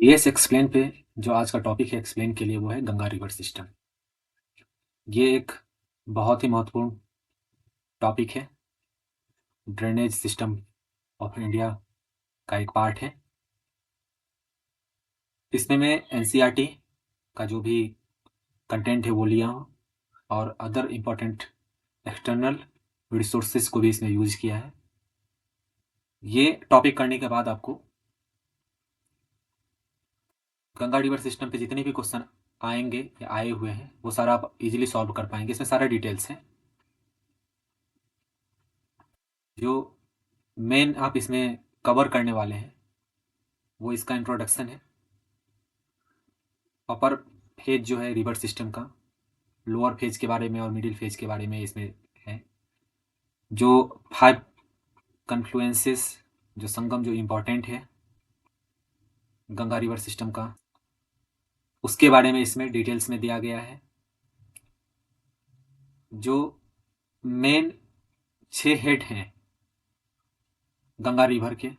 As explain पे जो आज का टॉपिक है एक्सप्लेन के लिए वो है गंगा रिवर सिस्टम। ये एक बहुत ही महत्वपूर्ण टॉपिक है। ड्रेनेज सिस्टम ऑफ इंडिया का एक पार्ट है। इसमें मैं एनसीईआरटी का जो भी कंटेंट है वो लिया हूँ और अदर इम्पोर्टेंट एक्सटर्नल रिसोर्सेज को भी इसमें यूज किया है। ये टॉपिक करने के बाद आपको गंगा रिवर सिस्टम पे जितने भी क्वेश्चन आएंगे या आए हुए हैं वो सारा आप इजीली सॉल्व कर पाएंगे। इसमें सारा डिटेल्स हैं। जो मेन आप इसमें कवर करने वाले हैं वो इसका इंट्रोडक्शन है। अपर फेज जो है रिवर सिस्टम का, लोअर फेज के बारे में और मिडिल फेज के बारे में इसमें है। जो 5 कन्फ्लुएंसेस, जो संगम जो इम्पोर्टेंट है गंगा रिवर सिस्टम का, उसके बारे में इसमें डिटेल्स में दिया गया है। जो मेन 6 हेड हैं गंगा रिवर के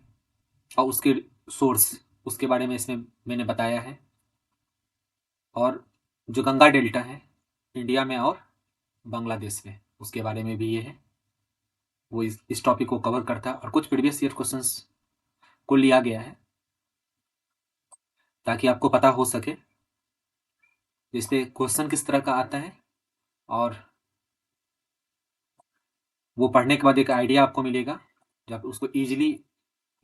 और उसके सोर्स, उसके बारे में इसमें मैंने बताया है। और जो गंगा डेल्टा है इंडिया में और बांग्लादेश में, उसके बारे में भी ये है। वो इस टॉपिक को कवर करता है और कुछ प्रीवियस ईयर क्वेश्चंस को लिया गया है ताकि आपको पता हो सके इससे क्वेश्चन किस तरह का आता है और वो पढ़ने के बाद एक आइडिया आपको मिलेगा। जब उसको इजीली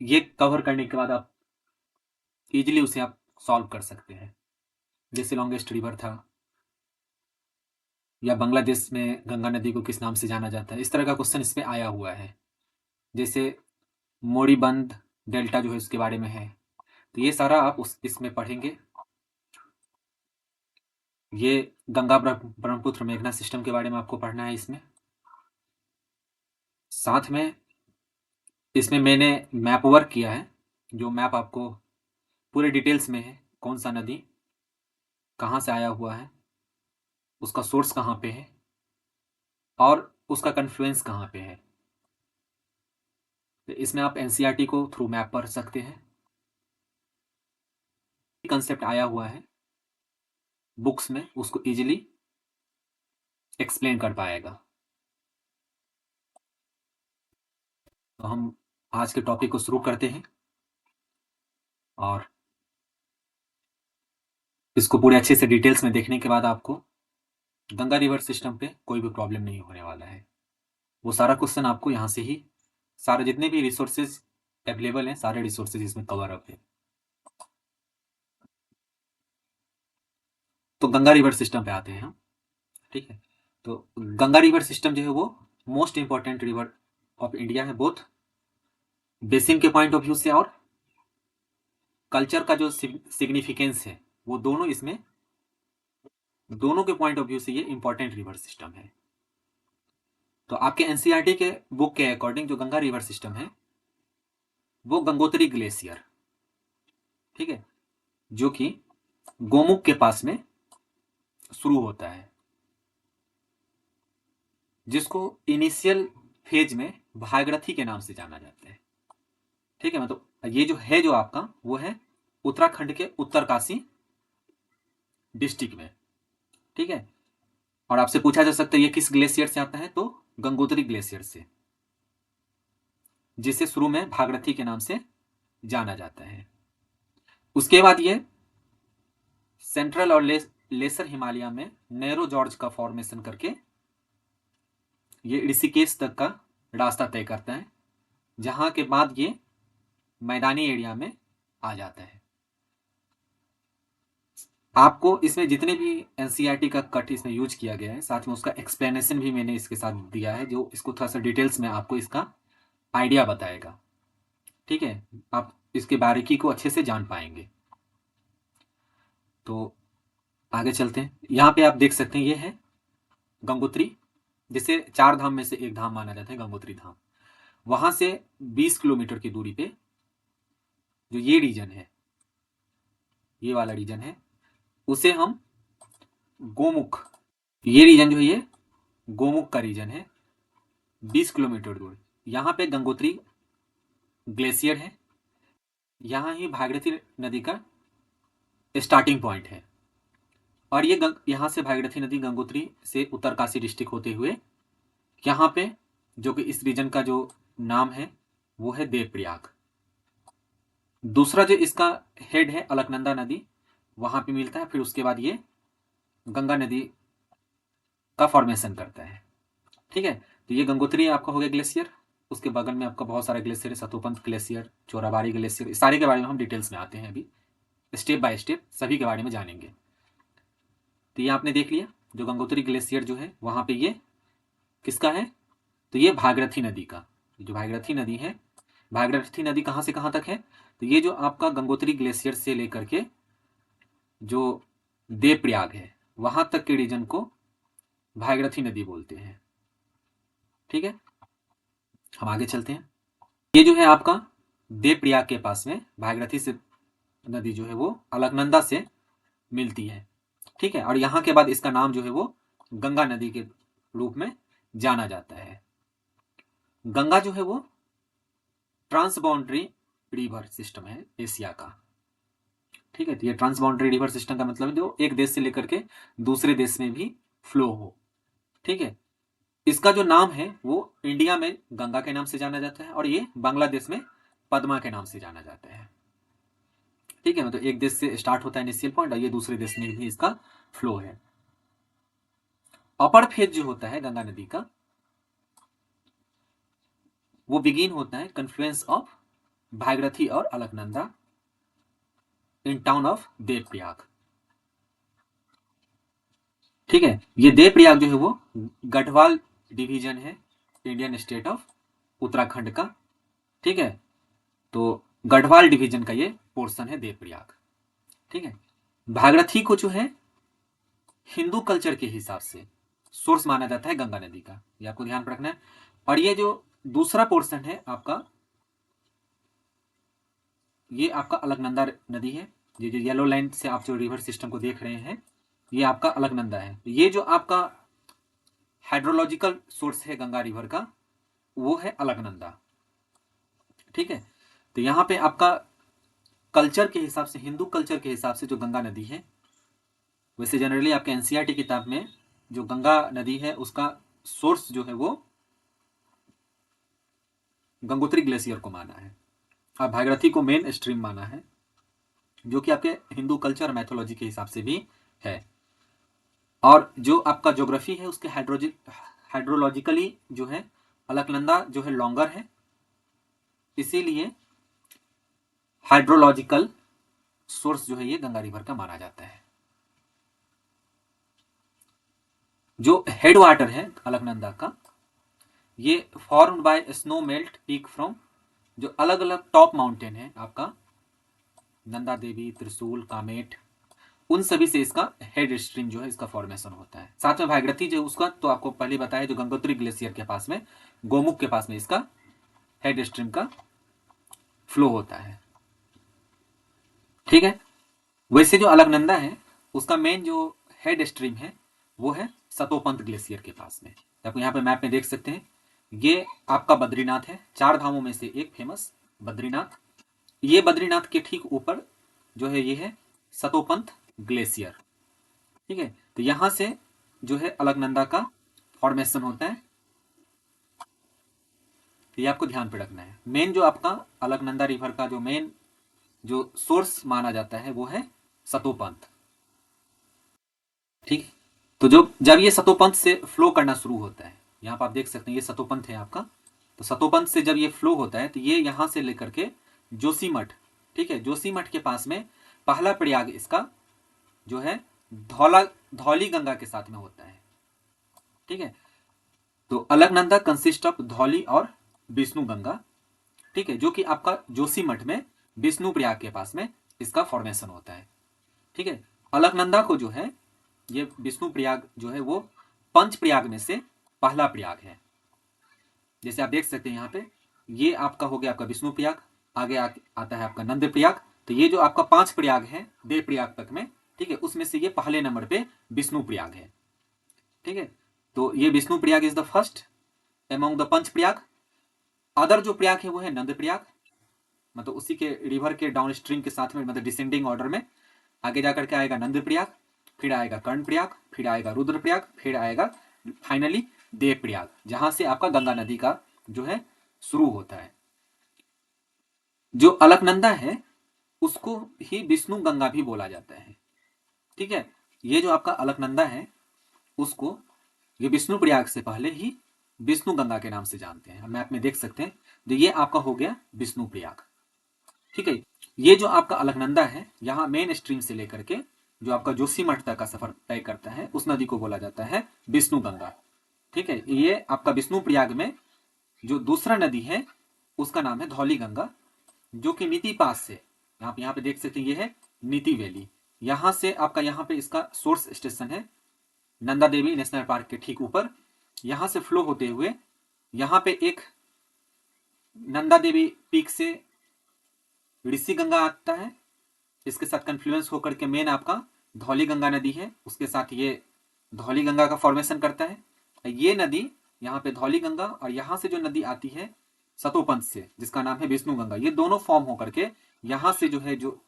ये कवर करने के बाद आप इजीली उसे आप सॉल्व कर सकते हैं। जैसे लॉन्गेस्ट रिवर था, या बांग्लादेश में गंगा नदी को किस नाम से जाना जाता है, इस तरह का क्वेश्चन इसमें आया हुआ है। जैसे मोरीबंद डेल्टा जो है उसके बारे में है, तो ये सारा आप इसमें पढ़ेंगे। ये गंगा ब्रह्मपुत्र मेघना सिस्टम के बारे में आपको पढ़ना है इसमें। साथ में इसमें मैंने मैप वर्क किया है, जो मैप आपको पूरे डिटेल्स में है। कौन सा नदी कहाँ से आया हुआ है, उसका सोर्स कहाँ पे है और उसका कन्फ्लुएंस कहाँ पे है। तो इसमें आप एनसीईआरटी को थ्रू मैप पढ़ सकते हैं। कंसेप्ट आया हुआ है बुक्स में, उसको इजीली एक्सप्लेन कर पाएगा। तो हम आज के टॉपिक को शुरू करते हैं और इसको पूरे अच्छे से डिटेल्स में देखने के बाद आपको गंगा रिवर सिस्टम पे कोई भी प्रॉब्लम नहीं होने वाला है। वो सारा क्वेश्चन आपको यहाँ से ही, सारे जितने भी रिसोर्सेज अवेलेबल हैं सारे रिसोर्सेज इसमें कवर अप है। तो गंगा रिवर सिस्टम पे आते हैं हम। ठीक है, तो गंगा रिवर सिस्टम जो है वो most important river of India है, बोथ बेसिन के पॉइंट ऑफ व्यू से और कल्चर का जो सिग्निफिकेंस है, वो दोनों इसमें, दोनों के पॉइंट ऑफ व्यू से ये इंपॉर्टेंट रिवर सिस्टम है। तो आपके एनसीईआरटी के बुक के अकॉर्डिंग जो गंगा रिवर सिस्टम है वो गंगोत्री ग्लेशियर, ठीक है, जो कि गोमुख के पास में शुरू होता है, जिसको इनिशियल फेज में भागीरथी के नाम से जाना जाता है। ठीक है, मतलब ये जो है जो आपका वो है उत्तराखंड के उत्तरकाशी डिस्ट्रिक्ट में। ठीक है, और आपसे पूछा जा सकता है ये किस ग्लेशियर से आता है, तो गंगोत्री ग्लेशियर से, जिसे शुरू में भागीरथी के नाम से जाना जाता है। उसके बाद ये सेंट्रल और लेसर हिमालय में नैरो जॉर्ज का फॉर्मेशन करके ये ऋषिकेश तक का रास्ता तय करता है, जहां के बाद ये मैदानी एरिया में आ जाता है। आपको इसमें जितने भी एनसीईआरटी का कट इसमें यूज किया गया है, साथ में उसका एक्सप्लेनेशन भी मैंने इसके साथ दिया है, जो इसको थोड़ा सा डिटेल्स में आपको इसका आइडिया बताएगा। ठीक है, आप इसके बारीकी को अच्छे से जान पाएंगे। तो आगे चलते हैं। यहाँ पे आप देख सकते हैं ये है गंगोत्री, जिसे 4 धाम में से एक धाम माना जाता है गंगोत्री धाम। वहां से 20 किलोमीटर की दूरी पे जो ये रीजन है, ये वाला रीजन है, उसे हम गोमुख, ये रीजन जो है ये गोमुख का रीजन है। 20 किलोमीटर दूर यहाँ पे गंगोत्री ग्लेशियर है। यहाँ ही भागीरथी नदी का स्टार्टिंग पॉइंट है। और ये यहाँ से भागीरथी नदी गंगोत्री से उत्तरकाशी डिस्ट्रिक्ट होते हुए यहाँ पे, जो कि इस रीजन का जो नाम है वो है देवप्रयाग। दूसरा जो इसका हेड है अलकनंदा नदी, वहां पे मिलता है। फिर उसके बाद ये गंगा नदी का फॉर्मेशन करता है। ठीक है, तो ये गंगोत्री आपका हो गया ग्लेशियर। उसके बगल में आपका बहुत सारे ग्लेशियर है, सतोपंथ ग्लेशियर, चोराबाड़ी ग्लेशियर, सारे के बारे में हम डिटेल्स में आते हैं। अभी स्टेप बाय स्टेप सभी के बारे में जानेंगे। तो ये आपने देख लिया, जो गंगोत्री ग्लेशियर जो है वहां पे ये किसका है, तो ये भागीरथी नदी का। जो भागीरथी नदी है, भागीरथी नदी कहाँ से कहाँ तक है, तो ये जो आपका गंगोत्री ग्लेशियर से लेकर के जो देवप्रयाग है वहां तक के रीजन को भागीरथी नदी बोलते हैं। ठीक है, हम आगे चलते हैं। ये जो है आपका देवप्रयाग के पास में भागीरथी से नदी जो है वो अलकनंदा से मिलती है। ठीक है, और यहाँ के बाद इसका नाम जो है वो गंगा नदी के रूप में जाना जाता है। गंगा जो है वो ट्रांसबाउंड्री रिवर सिस्टम है एशिया का। ठीक है, तो ये ट्रांसबाउंड्री रिवर सिस्टम का मतलब जो एक देश से लेकर के दूसरे देश में भी फ्लो हो। ठीक है, इसका जो नाम है वो इंडिया में गंगा के नाम से जाना जाता है और ये बांग्लादेश में पद्मा के नाम से जाना जाता है। ठीक है, मतलब एक देश से स्टार्ट होता है इनिशियल पॉइंट और ये दूसरे देश में भी इसका फ्लो है। अपर फेज जो होता है गंगा नदी का वो बिगिन होता है कन्फ्लुएंस ऑफ भागीरथी और Alaknanda in town of Devprayag. ठीक है, ये देवप्रयाग जो है वो गढ़वाल डिवीजन है इंडियन स्टेट ऑफ उत्तराखंड का। ठीक है, तो गढ़वाल डिवीजन का ये पोर्शन है देवप्रयाग। ठीक है, भागीरथी को जो है हिंदू कल्चर के हिसाब से सोर्स माना जाता है गंगा नदी का, ये आपको ध्यान रखना है। और ये जो दूसरा पोर्शन है आपका, ये आपका अलकनंदा नदी है। ये जो येलो लाइन से आप जो रिवर सिस्टम को देख रहे हैं ये आपका अलकनंदा है। ये जो आपका हाइड्रोलॉजिकल सोर्स है गंगा रिवर का वो है अलकनंदा। ठीक है, तो यहाँ पे आपका कल्चर के हिसाब से, हिंदू कल्चर के हिसाब से जो गंगा नदी है, वैसे जनरली आपके एनसीईआरटी किताब में जो गंगा नदी है उसका सोर्स जो है वो गंगोत्री ग्लेशियर को माना है और भागीरथी को मेन स्ट्रीम माना है, जो कि आपके हिंदू कल्चर मैथोलॉजी के हिसाब से भी है। और जो आपका ज्योग्राफी है उसके हाइड्रोलॉजिकली जो है अलकनंदा जो है लॉन्गर है, इसीलिए हाइड्रोलॉजिकल सोर्स जो है ये गंगा रिवर का माना जाता है। जो हेड वाटर है अलकनंदा का ये formed by snow melt peak from, जो अलग अलग टॉप माउंटेन है आपका नंदा देवी, त्रिशूल, कामेट, उन सभी से इसका हेड स्ट्रीम जो है इसका फॉर्मेशन होता है। साथ में भागीरथी जो उसका तो आपको पहले बताया जो गंगोत्री ग्लेशियर के पास में गोमुख के पास में इसका हेड स्ट्रीम का फ्लो होता है। ठीक है, वैसे जो अलकनंदा है उसका मेन जो हेड स्ट्रीम है वो है सतोपंथ ग्लेशियर के पास में। आप यहाँ पे मैप में देख सकते हैं, ये आपका बद्रीनाथ है, 4 धामों में से एक फेमस बद्रीनाथ। ये बद्रीनाथ के ठीक ऊपर जो है ये है सतोपंथ ग्लेशियर। ठीक है, तो यहां से जो है अलकनंदा का फॉर्मेशन होता है, तो ये आपको ध्यान पे रखना है। मेन जो आपका अलकनंदा रिवर का जो मेन जो सोर्स माना जाता है वो है सतोपंथ। ठीक, तो जो जब ये सतोपंथ से फ्लो करना शुरू होता है, यहाँ पर आप देख सकते हैं ये सतोपंथ है आपका, तो सतोपंथ से जब ये फ्लो होता है तो ये यहां से लेकर के जोशीमठ, ठीक है, जोशीमठ के पास में पहला प्रयाग इसका जो है धौली गंगा के साथ में होता है। ठीक है, तो अलकनंदा कंसिस्ट ऑफ धौली और विष्णु गंगा। ठीक है, जो कि आपका जोशीमठ में विष्णु प्रयाग के पास में इसका फॉर्मेशन होता है। ठीक है, अलकनंदा को जो है ये विष्णु प्रयाग जो है वो पंच प्रयाग में से पहला प्रयाग है। जैसे आप देख सकते हैं यहाँ पे ये आपका हो गया आपका विष्णु प्रयाग, आगे आता है आपका नंद प्रयाग। तो ये जो आपका 5 प्रयाग है देव प्रयाग तक में, ठीक है, उसमें से ये पहले नंबर पे विष्णु प्रयाग है। ठीक है, तो ये Vishnuprayag is the first among the Panch Prayag. Other जो प्रयाग है वो है नंद प्रयाग, मतलब उसी के रिवर के डाउन स्ट्रीम के साथ में, मतलब डिसेंडिंग ऑर्डर में आगे जाकर के आएगा नंदप्रयाग, फिर आएगा कर्णप्रयाग, फिर आएगा रुद्रप्रयाग, फिर आएगा फाइनली देवप्रयाग, जहां से आपका गंगा नदी का जो है शुरू होता है। जो अलकनंदा है उसको ही विष्णु गंगा भी बोला जाता है। ठीक है, ये जो आपका अलकनंदा है उसको ये विष्णु प्रयाग से पहले ही विष्णु गंगा के नाम से जानते हैं। मैप में देख सकते हैं, तो ये आपका हो गया विष्णु प्रयाग। ठीक है, ये जो आपका अलकनंदा है यहाँ मेन स्ट्रीम से लेकर के जो आपका जोशीमठ तक का सफर तय करता है उस नदी को बोला जाता है विष्णु गंगा। ठीक है, ये आपका विष्णु प्रयाग में जो दूसरा नदी है उसका नाम है धौली गंगा, जो कि नीति पास से आप यहाँ पे देख सकते हैं, ये है नीति वैली। यहाँ से आपका यहाँ पे इसका सोर्स स्टेशन है नंदा देवी नेशनल पार्क के ठीक ऊपर। यहाँ से फ्लो होते हुए यहाँ पे एक नंदा देवी पीक से ऋषि गंगा आता है, इसके साथ कन्फ्लुएंस होकर के मेन आपका धौली गंगा नदी है, उसके साथ ये धौली गंगा का फॉर्मेशन करता है। ये नदी यहाँ पे धौली गंगा और यहाँ से जो नदी आती है सतोपंथ से जिसका नाम है विष्णु गंगा, ये दोनों फॉर्म होकर के यहाँ से जो है जो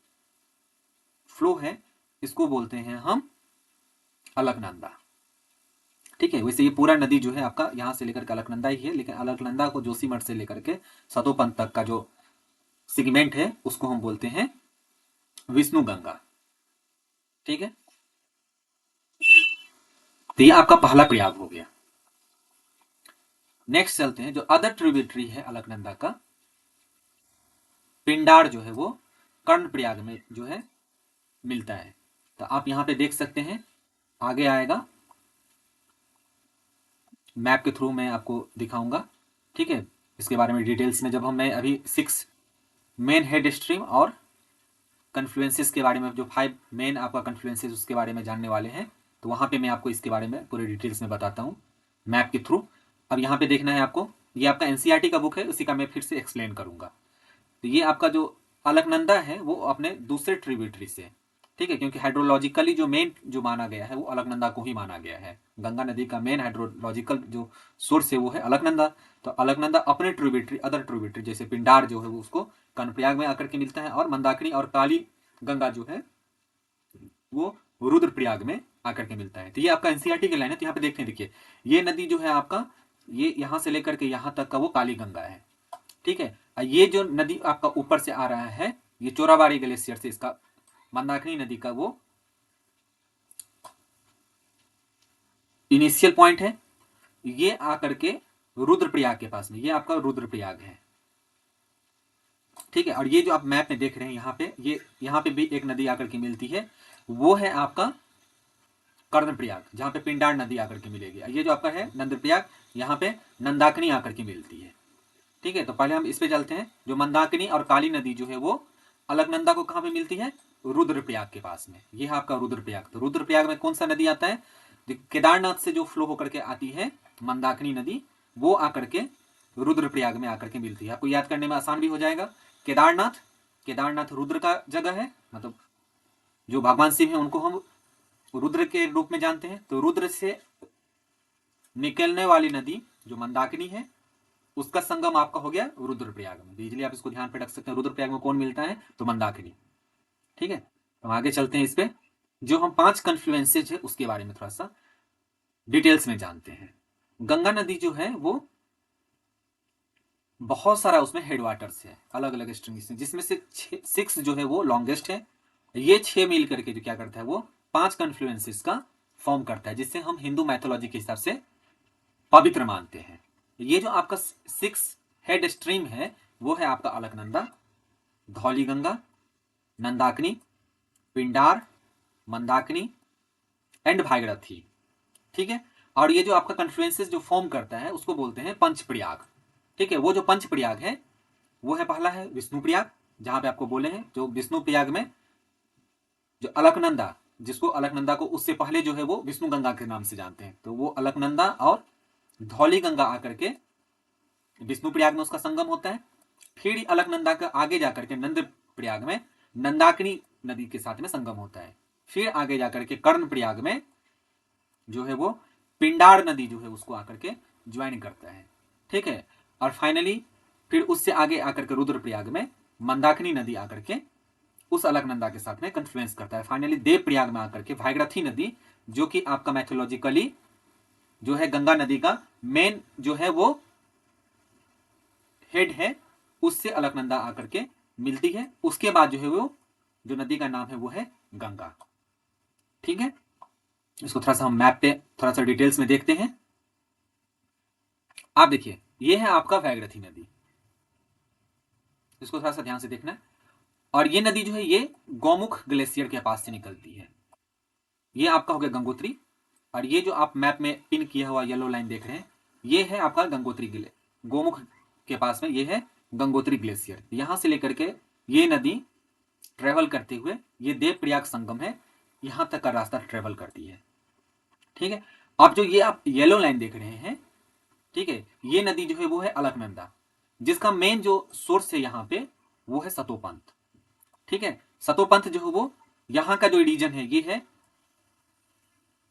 फ्लो है इसको बोलते हैं हम अलकनंदा। ठीक है, वैसे ये पूरा नदी जो है आपका यहाँ से लेकर के अलकनंदा ही है, लेकिन अलकनंदा को जोशीमठ से लेकर के सतोपंथ तक का जो सेगमेंट है उसको हम बोलते हैं विष्णु गंगा। ठीक है, तो ये आपका पहला प्रयाग हो गया। नेक्स्ट चलते हैं, जो अदर ट्रिब्यूटरी है अलकनंदा का, पिंडार जो है वो कर्णप्रयाग में जो है मिलता है। तो आप यहां पे देख सकते हैं, आगे आएगा मैप के थ्रू मैं आपको दिखाऊंगा। ठीक है, इसके बारे में डिटेल्स में जब मैं अभी 6 मेन हेड स्ट्रीम और कन्फ्लुएंसेस के बारे में, जो 5 मेन आपका कन्फ्लुएंसेस उसके बारे में जानने वाले हैं, तो वहां पे मैं आपको इसके बारे में पूरे डिटेल्स में बताता हूँ मैप के थ्रू। अब यहाँ पे देखना है आपको, ये आपका एनसीईआरटी का बुक है, उसी का मैं फिर से एक्सप्लेन करूंगा। तो ये आपका जो अलकनंदा है वो अपने दूसरे ट्रिब्यूटरी से, ठीक है, क्योंकि हाइड्रोलॉजिकली जो मेन जो माना गया है वो अलकनंदा को ही माना गया है। गंगा नदी का मेन हाइड्रोलॉजिकल जो सोर्स है वो है अलकनंदा। तो अलकनंदा अपने ट्रिब्यूटरी, अदर ट्रिब्यूटरी जैसे पिंडार जो है वो उसको कर्णप्रयाग में आकर के मिलता है, और मंदाकिनी और काली गंगा जो है वो रुद्रप्रयाग में आकर के मिलता है। तो ये आपका एनसीईआरटी की लाइन है। तो यहाँ पे देखते हैं, देखिए ये नदी जो है आपका, ये यहाँ से लेकर के यहाँ तक का वो काली गंगा है। ठीक है, ये जो नदी आपका ऊपर से आ रहा है ये चोराबाड़ी ग्लेशियर से, इसका मंदाकिनी नदी का वो इनिशियल पॉइंट है, ये आकर के रुद्रप्रयाग के पास में, ये आपका रुद्रप्रयाग है। ठीक है, और ये जो आप मैप में देख रहे हैं यहाँ पे, ये यहाँ पे भी एक नदी आकर के मिलती है, वो है आपका कर्णप्रयाग, जहां पे पिंडार नदी आकर के मिलेगी। ये जो आपका है नंदप्रयाग, यहाँ पे नंदाकिनी आकर के मिलती है। ठीक है, तो पहले हम इस पे चलते हैं। जो मंदाकिनी और काली नदी जो है वो अलकनंदा को कहां पे मिलती है? रुद्रप्रयाग के पास में। ये है आपका रुद्रप्रयाग। तो रुद्रप्रयाग में कौन सा नदी आता है? केदारनाथ से जो फ्लो होकर के आती है मंदाकिनी नदी, वो आकर के रुद्रप्रयाग में आकर के मिलती है। आपको याद करने में आसान भी हो जाएगा। केदारनाथ, केदारनाथ रुद्र का जगह है, मतलब जो भगवान शिव है उनको हम रुद्र के रूप में जानते हैं। तो रुद्र से निकलने वाली नदी जो मंदाकिनी है उसका संगम आपका हो गया रुद्रप्रयाग में। इजीली आप इसको ध्यान पे रख सकते हैं। रुद्रप्रयाग में कौन मिलता है? तो मंदाकिनी। ठीक है, तो आगे चलते हैं। इस पे जो हम 5 कन्फ्लुएंसेज है उसके बारे में थोड़ा सा डिटेल्स में जानते हैं। गंगा नदी जो है वो बहुत सारा उसमें हेडवाटर्स है, अलग अलग स्ट्रीम्स है, जिसमें से 6 जो है वो लॉन्गेस्ट है। ये 6 मिल करके जो क्या करता है वो 5 कन्फ्लुएंसेस का फॉर्म करता है, जिससे हम हिंदू मैथोलॉजी के हिसाब से पवित्र मानते हैं। ये जो आपका 6 हेड स्ट्रीम है वो है आपका अलकनंदा, धौली गंगा, नंदाकिनी, पिंडार, मंदाकिनी एंड भागीरथी। ठीक है, और ये जो आपका कन्फ्लुएंसेस जो फॉर्म करता है उसको बोलते हैं पंचप्रयाग। ठीक है, वो जो पंचप्रयाग है वो है, पहला है विष्णुप्रयाग, जहां पे आपको बोले हैं जो विष्णुप्रयाग में जो अलकनंदा, जिसको अलकनंदा को उससे पहले जो है वो विष्णु गंगा के नाम से जानते हैं, तो वो अलकनंदा और धौली गंगा आकर के विष्णुप्रयाग में उसका संगम होता है। फिर अलकनंदा का आगे जाकर के नंदप्रयाग में नंदाकिनी नदी के साथ में संगम होता है। फिर आगे जाकर के कर्णप्रयाग में जो है वो पिंडार नदी जो है उसको आकर के ज्वाइन करता है। ठीक है, और फाइनली फिर उससे आगे आकर के रुद्रप्रयाग में मंदाकिनी नदी आकर के उस अलकनंदा के साथ में कन्फ्लुएंस करता है। फाइनली देवप्रयाग में आकर के भागीरथी नदी, जो कि आपका मैथोलॉजिकली जो है गंगा नदी का मेन जो है वो हेड है, उससे अलकनंदा आकर के मिलती है। उसके बाद जो है वो जो नदी का नाम है वो है गंगा। ठीक है, इसको थोड़ा सा हम मैप पे थोड़ा सा डिटेल्स में देखते हैं। आप देखिए, ये है आपका भागीरथी नदी, इसको थोड़ा सा ध्यान से देखना है। और ये नदी जो है ये गौमुख ग्लेशियर के पास से निकलती है। ये आपका हो गया गंगोत्री, और ये जो आप मैप में पिन किया हुआ येलो लाइन देख रहे हैं, ये है आपका गंगोत्री गोमुख के पास में ये है गंगोत्री ग्लेशियर। यहां से लेकर के ये नदी ट्रेवल करते हुए ये देवप्रयाग संगम है, यहां तक का रास्ता ट्रेवल करती है। ठीक है, अब जो ये आप येलो लाइन देख रहे हैं, ठीक है, ये नदी जो है वो है अलकनंदा, जिसका मेन जो सोर्स है यहाँ पे वो है सतोपंथ। ठीक है, सतोपंथ जो है वो यहाँ का जो रीजन है ये है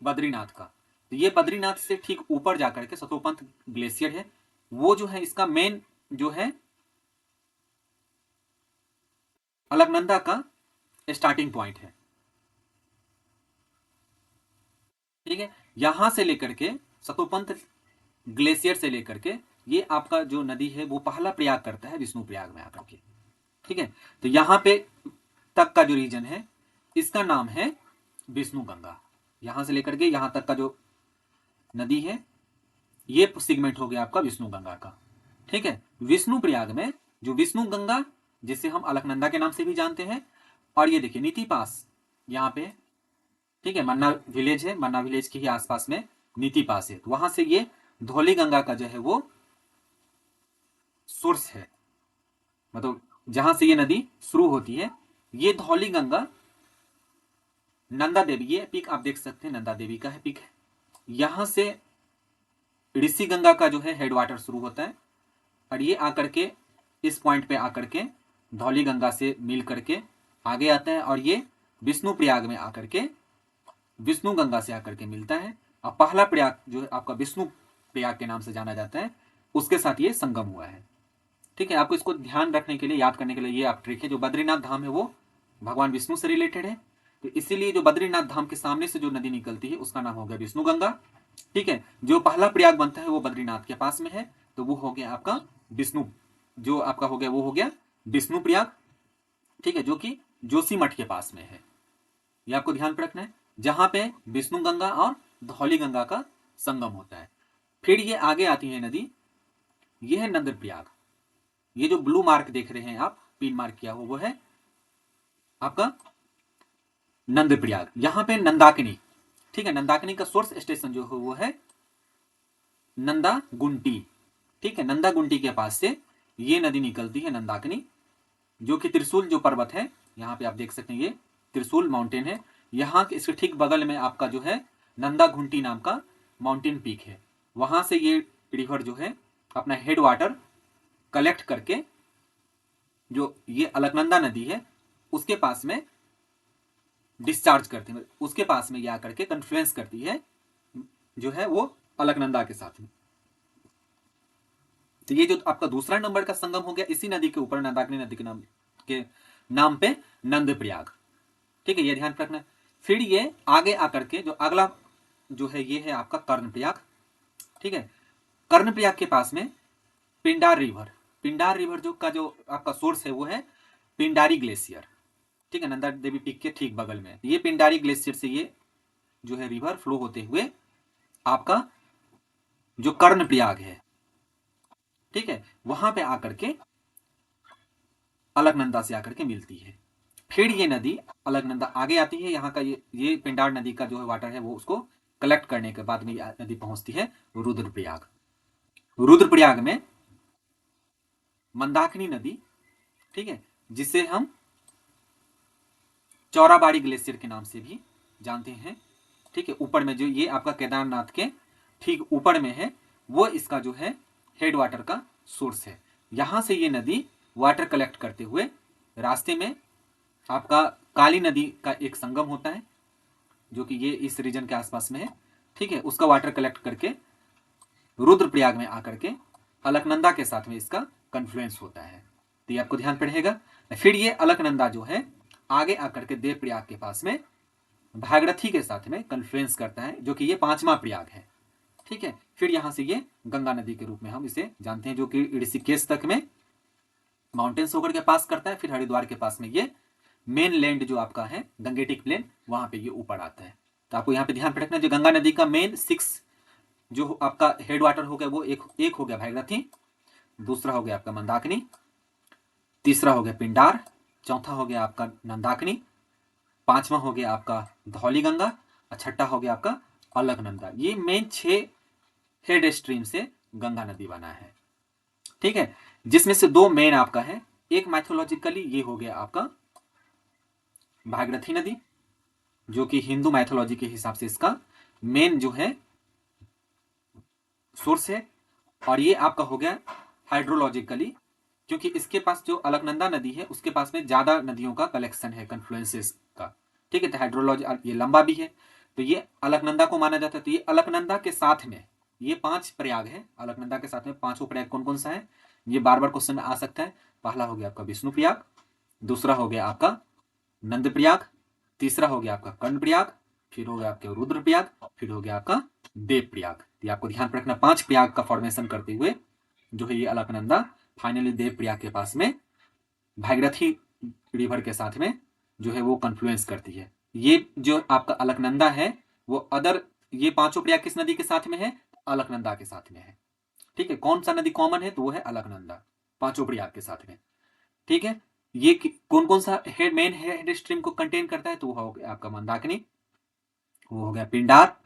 बद्रीनाथ का। तो ये बद्रीनाथ से ठीक ऊपर जाकर के सतोपंथ ग्लेशियर है, वो जो है इसका मेन जो है अलकनंदा का स्टार्टिंग पॉइंट है। ठीक है, यहां से लेकर के सतोपंथ ग्लेशियर से लेकर के ये आपका जो नदी है वो पहला प्रयाग करता है विष्णु प्रयाग में आकर के। ठीक है, तो यहां पे तक का जो रीजन है इसका नाम है विष्णु गंगा। यहां से लेकर के यहां तक का जो नदी है ये सिगमेंट हो गया आपका विष्णु गंगा का। ठीक है, विष्णु प्रयाग में जो विष्णु गंगा, जिसे हम अलकनंदा के नाम से भी जानते हैं, और ये देखिए नीति पास यहाँ पे, ठीक है, मन्ना विलेज है, मन्ना विलेज के ही आसपास में नीति पास है, तो वहां से ये धौली गंगा का जो है वो सोर्स है, मतलब जहां से ये नदी शुरू होती है। ये धौली गंगा नंदा देवी, ये पिक आप देख सकते हैं नंदा देवी का है पिक है, यहां से ऋषि गंगा का जो है हेड वाटर शुरू होता है, और ये आकर के इस पॉइंट पे आकर के धौली गंगा से मिल करके आगे आता है, और ये विष्णु प्रयाग में आकर के विष्णु गंगा से आकर के मिलता है। और पहला प्रयाग जो है आपका विष्णु प्रयाग के नाम से जाना जाता है, उसके साथ ये संगम हुआ है। ठीक है, आपको इसको ध्यान रखने के लिए, याद करने के लिए ये आप ट्रिक है। जो बद्रीनाथ धाम है वो भगवान विष्णु से रिलेटेड है, तो इसीलिए जो बद्रीनाथ धाम के सामने से जो नदी निकलती है उसका नाम हो गया विष्णु गंगा। ठीक है, जो पहला प्रयाग बनता है वो बद्रीनाथ के पास में है, तो वो हो गया आपका विष्णु, जो आपका हो गया वो हो गया विष्णु प्रयाग। ठीक है, जो कि जोशीमठ के पास में है, ये आपको ध्यान पे रखना है, जहां पे विष्णु गंगा और धौली गंगा का संगम होता है। फिर ये आगे आती है नदी, ये है नंद प्रयाग। ये जो ब्लू मार्क देख रहे हैं आप, पिन मार्क किया हुआ वो है आपका नंद प्रयाग। यहां पे नंदाकिनी, ठीक है, नंदाकिनी का सोर्स स्टेशन जो है वो है नंदा गुंटी। ठीक है, नंदा गुंटी के पास से ये नदी निकलती है नंदाकिनी, जो कि त्रिशूल जो पर्वत है, यहाँ पे आप देख सकते हैं ये त्रिशूल माउंटेन है, यहाँ के इसके ठीक बगल में आपका जो है नंदा घुंटी नाम का माउंटेन पीक है। वहां से ये रिवर जो है अपना हेड वाटर कलेक्ट करके जो ये अलकनंदा नदी है उसके पास में डिस्चार्ज करती है, उसके पास में ये आकर के कन्फ्लुएंस करती है जो है वो अलकनंदा के साथ में। तो ये जो आपका दूसरा नंबर का संगम हो गया इसी नदी के ऊपर, नंदाकिनी नदी के नाम पे नंद प्रयाग। ठीक है, ये ध्यान रखना है। फिर ये आगे आकर के जो अगला जो है ये है आपका कर्णप्रयाग। ठीक है, कर्णप्रयाग के पास में पिंडार रिवर, पिंडार रिवर जो का जो आपका सोर्स है वो है पिंडारी ग्लेशियर। ठीक है, नंदा देवी पीक के ठीक बगल में ये पिंडारी ग्लेशियर से ये जो है रिवर फ्लो होते हुए आपका जो कर्णप्रयाग है, ठीक है, वहां पे आकर के अलकनंदा से आकर के मिलती है। फिर ये नदी अलकनंदा आगे आती है, यहाँ का ये पिंडार नदी का जो है वाटर है वो उसको कलेक्ट करने के बाद में ये नदी पहुंचती है रुद्रप्रयाग। रुद्रप्रयाग में मंदाकिनी नदी, ठीक है, जिसे हम चौराबाड़ी ग्लेशियर के नाम से भी जानते हैं। ठीक है, ऊपर में जो ये आपका केदारनाथ के ठीक ऊपर में है, वो इसका जो है हेड वाटर का सोर्स है। यहां से ये नदी वाटर कलेक्ट करते हुए रास्ते में आपका काली नदी का एक संगम होता है, जो कि ये इस रीजन के आसपास में है। ठीक है, उसका वाटर कलेक्ट करके रुद्रप्रयाग में आकर के अलकनंदा के साथ में इसका कन्फ्लुएंस होता है, तो ये आपको ध्यान पड़ेगा। फिर ये अलकनंदा जो है आगे आकर के देवप्रयाग के पास में भागीरथी के साथ में कन्फ्लुएंस करता है, जो कि ये 5वां प्रयाग है। ठीक है, फिर यहां से ये गंगा नदी के रूप में हम इसे जानते हैं, जो कि ऋषिकेश तक में माउंटेन्स होकर के पास करता है। फिर हरिद्वार के पास में ये मेन लैंड जो आपका है गंगेटिक प्लेन, वहां पे ये ऊपर आता है। तो आपको यहाँ पे ध्यान रखना, जो गंगा नदी का मेन 6 जो आपका हेड वाटर हो गया वो एक हो गया भागीरथी, दूसरा हो गया आपका मंदाकिनी, तीसरा हो गया पिंडार, चौथा हो गया आपका नंदाकिनी, 5वां हो गया आपका धौली गंगा, और छठा हो गया आपका अलकनंदा। ये मेन 6 हेड स्ट्रीम से गंगा नदी बना है। ठीक है, जिसमें से 2 मेन आपका है, एक माइथोलॉजिकली ये हो गया आपका भागीरथी नदी, जो कि हिंदू माइथोलॉजी के हिसाब से इसका मेन जो है सोर्स है। और ये आपका हो गया हाइड्रोलॉजिकली, क्योंकि इसके पास जो अलकनंदा नदी है उसके पास में ज्यादा नदियों का कलेक्शन है, कन्फ्लुएंसेस का। ठीक है, तो हाइड्रोलॉजी ये लंबा भी है, तो ये अलकनंदा को माना जाता है। तो ये अलकनंदा के साथ में ये 5 प्रयाग है। अलकनंदा के साथ में 5वां प्रयाग कौन कौन सा है, ये बार बार क्वेश्चन में आ सकता है। पहला हो गया आपका विष्णु प्रयाग, दूसरा हो गया आपका नंद प्रयाग, तीसरा हो गया आपका कर्ण प्रयाग, फिर हो गया आपके रुद्र प्रयाग, फिर हो गया आपका देव प्रयाग। ये आपको ध्यान रखना, 5 प्रयाग का फॉर्मेशन करते हुए जो है ये अलकनंदा फाइनली देव प्रयाग के पास में भागीरथी रिवर के साथ में जो है वो कन्फ्लुएंस करती है। ये जो आपका अलकनंदा है वो अदर ये 5 प्रयाग किस नदी के साथ में है, अलकनंदा के साथ में है। ठीक है, कौन सा नदी कॉमन है, तो वो है अलकनंदा 5 प्रयाग के साथ में। ठीक है, ये कौन कौन सा हेड मेन हेड स्ट्रीम को कंटेन करता है, तो वो हो गया आपका मंदाकिनी, वो हो गया पिंडार,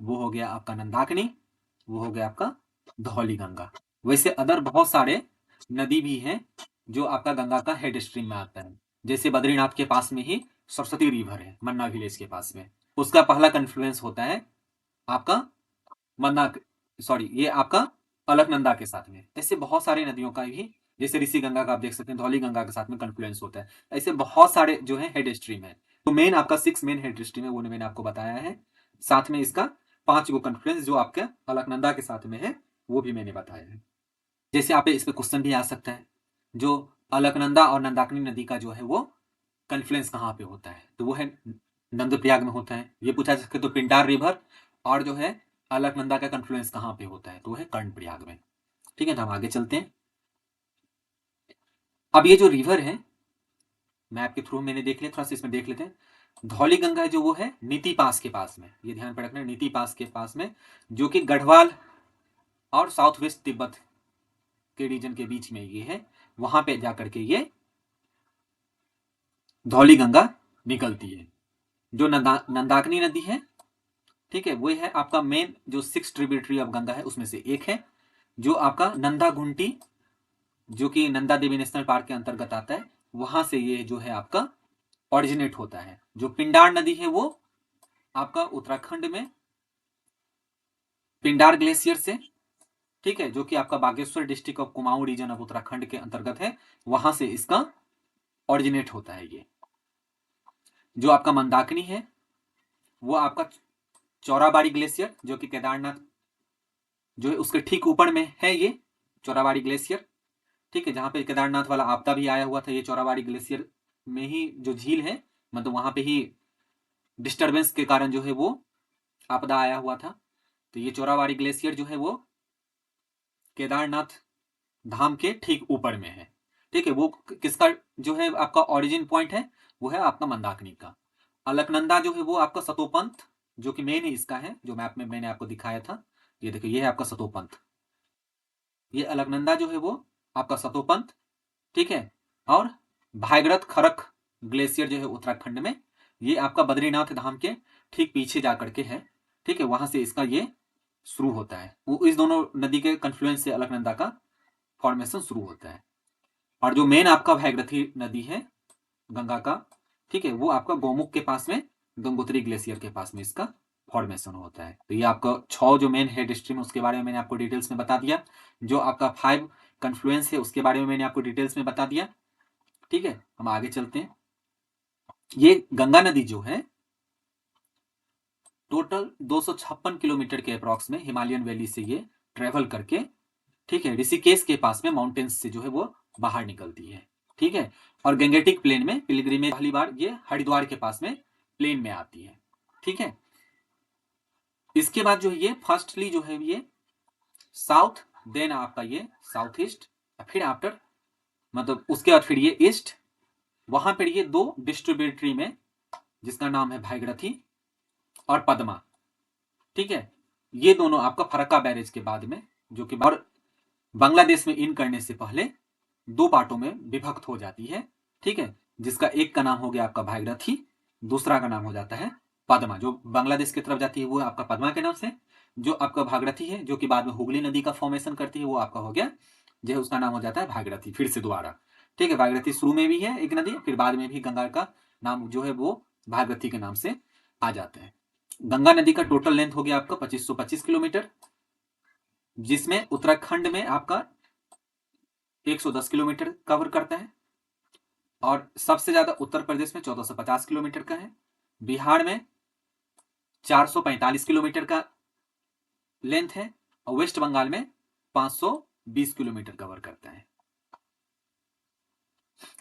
वो हो गया आपका नंदाकिनी, वो हो गया आपका धौली गंगा। वैसे अदर बहुत सारे नदी भी हैं जो आपका गंगा का हेड स्ट्रीम में आता है। जैसे बद्रीनाथ के पास में ही सरस्वती रिवर है, मन्ना विलेज के पास में, उसका पहला कन्फ्लुएंस होता है आपका मन्ना, सॉरी ये आपका अलकनंदा के साथ में। ऐसे बहुत सारी नदियों का भी, जैसे ऋषि गंगा का आप देख सकते हैं धौली गंगा के साथ में कन्फ्लुएंस होता है। ऐसे बहुत सारे जो है हेड स्ट्रीम है। तो मेन आपका 6 मेन हेड स्ट्रीम है, वो मैंने आपको बताया है। साथ में इसका 5 गो कन्फ्लुएंस जो आपके अलकनंदा के साथ में है वो भी मैंने बताया है। जैसे आप इस पे क्वेश्चन भी आ सकता है, जो अलकनंदा और नंदाकिनी नदी का जो है वो कन्फ्लुएंस कहाँ पे होता है, तो वो है नंदप्रयाग में होता है। ये पूछा जा सकता है तो पिंडार रिवर और जो है अलकनंदा का कन्फ्लुएंस कहाँ पे होता है, तो वो है कर्णप्रयाग में। ठीक है, तो हम आगे चलते हैं। अब ये जो रिवर है मैप के थ्रू मैंने देख लिया, थोड़ा सा इसमें देख लेते हैं। धौली गंगा जो वो है नीति पास के पास में, ये ध्यान पर रखना, नीति पास के पास में, जो कि गढ़वाल और साउथ वेस्ट तिब्बत के रीजन के बीच में ये है। वहां पे जाकर के ये धौली गंगा निकलती है। जो नंदाकिनी नदी है, ठीक है, वो है आपका मेन जो 6 ट्रिब्यूटरी ऑफ गंगा है उसमें से एक है, जो आपका नंदा घुंटी जो कि नंदा देवी नेशनल पार्क के अंतर्गत आता है, वहां से ये जो है आपका ऑरिजिनेट होता है। जो पिंडार नदी है वो आपका उत्तराखंड में पिंडार ग्लेशियर से, ठीक है, जो कि आपका Bageshwar district of Kumaon region of Uttarakhand के अंतर्गत है, वहां से इसका ऑरिजिनेट होता है ये। जो आपका मंदाकिनी है वो आपका चौराबाड़ी ग्लेशियर, जो कि केदारनाथ जो है उसके ठीक ऊपर में है ये चौराबाड़ी ग्लेशियर। ठीक है, जहां पे केदारनाथ वाला आपदा भी आया हुआ था, ये चौराबाड़ी ग्लेशियर में ही जो झील है, मतलब वहां पे ही डिस्टरबेंस के कारण जो है वो आपदा आया हुआ था। तो ये चौराबाड़ी ग्लेशियर जो है वो केदारनाथ धाम के ठीक ऊपर में है। ठीक है, वो किसका जो है आपका ओरिजिन पॉइंट है, वो है आपका मंदाकिनी का। अलकनंदा जो है वो आपका सतोपंथ, जो कि मेन ही इसका है, जो मैप में मैंने आपको दिखाया था। ये देखो, ये है आपका सतोपंथ, ये अलकनंदा जो है वो आपका सतोपंथ। ठीक है, और भागीरथ खरक ग्लेशियर जो है उत्तराखंड में, ये आपका बद्रीनाथ धाम के ठीक पीछे जाकर के है। ठीक है, वहां से इसका ये शुरू होता है। वो इस दोनों नदी के कन्फ्लुएंस से अलकनंदा का फॉर्मेशन शुरू होता है। और जो मेन आपका भागीरथी नदी है गंगा का, ठीक है, वो आपका गौमुख के पास में गंगोत्री ग्लेशियर के पास में इसका फॉर्मेशन होता है। तो ये आपका 6 जो मेन हेड स्ट्रीम उसके बारे में मैंने आपको डिटेल्स में बता दिया। जो आपका 5 कन्फ्लुएंस है उसके बारे में मैंने आपको डिटेल्स में बता दिया। ठीक है, हम आगे चलते हैं। ये गंगा नदी जो है टोटल 256 किलोमीटर के अप्रॉक्स में हिमालयन वैली से ये ट्रेवल करके, ठीक है, ऋषिकेश के पास में माउंटेन्स से जो है वो बाहर निकलती है। ठीक है। और गंगेटिक प्लेन में पिलग्रिमेज पहली बार ये हरिद्वार के पास में प्लेन में आती है, ठीक है। इसके बाद जो है ये फर्स्टली जो है ये साउथ, देन आपका ये साउथ ईस्ट, फिर आफ्टर मतलब उसके बाद फिर ये ईस्ट, वहां पर ये दो डिस्ट्रीब्यूटरी में जिसका नाम है भागीरथी और पद्मा, ठीक है। ये दोनों आपका फरक्का बैरेज के बाद में जो कि और बांग्लादेश में इन करने से पहले दो पार्टों में विभक्त हो जाती है, ठीक है। जिसका एक का नाम हो गया आपका भागीरथी, दूसरा का नाम हो जाता है पद्मा। जो बांग्लादेश की तरफ जाती है वो आपका पद्मा के नाम से, जो आपका भागीरथी है जो कि बाद में हुगली नदी का फॉर्मेशन करती है वो आपका हो गया जो है उसका नाम हो जाता है भागीरथी, फिर से दोबारा, ठीक है। भागीरथी शुरू में भी है एक नदी, फिर बाद में भी गंगा का नाम जो है वो भागीरथी के नाम से आ जाता है। गंगा नदी का टोटल लेंथ हो गया आपका 2525 किलोमीटर, जिसमें उत्तराखंड में आपका 110 किलोमीटर कवर करता है, और सबसे ज्यादा उत्तर प्रदेश में 1450 किलोमीटर का है, बिहार में 445 किलोमीटर का लेंथ है, और वेस्ट बंगाल में 520 किलोमीटर कवर करता है।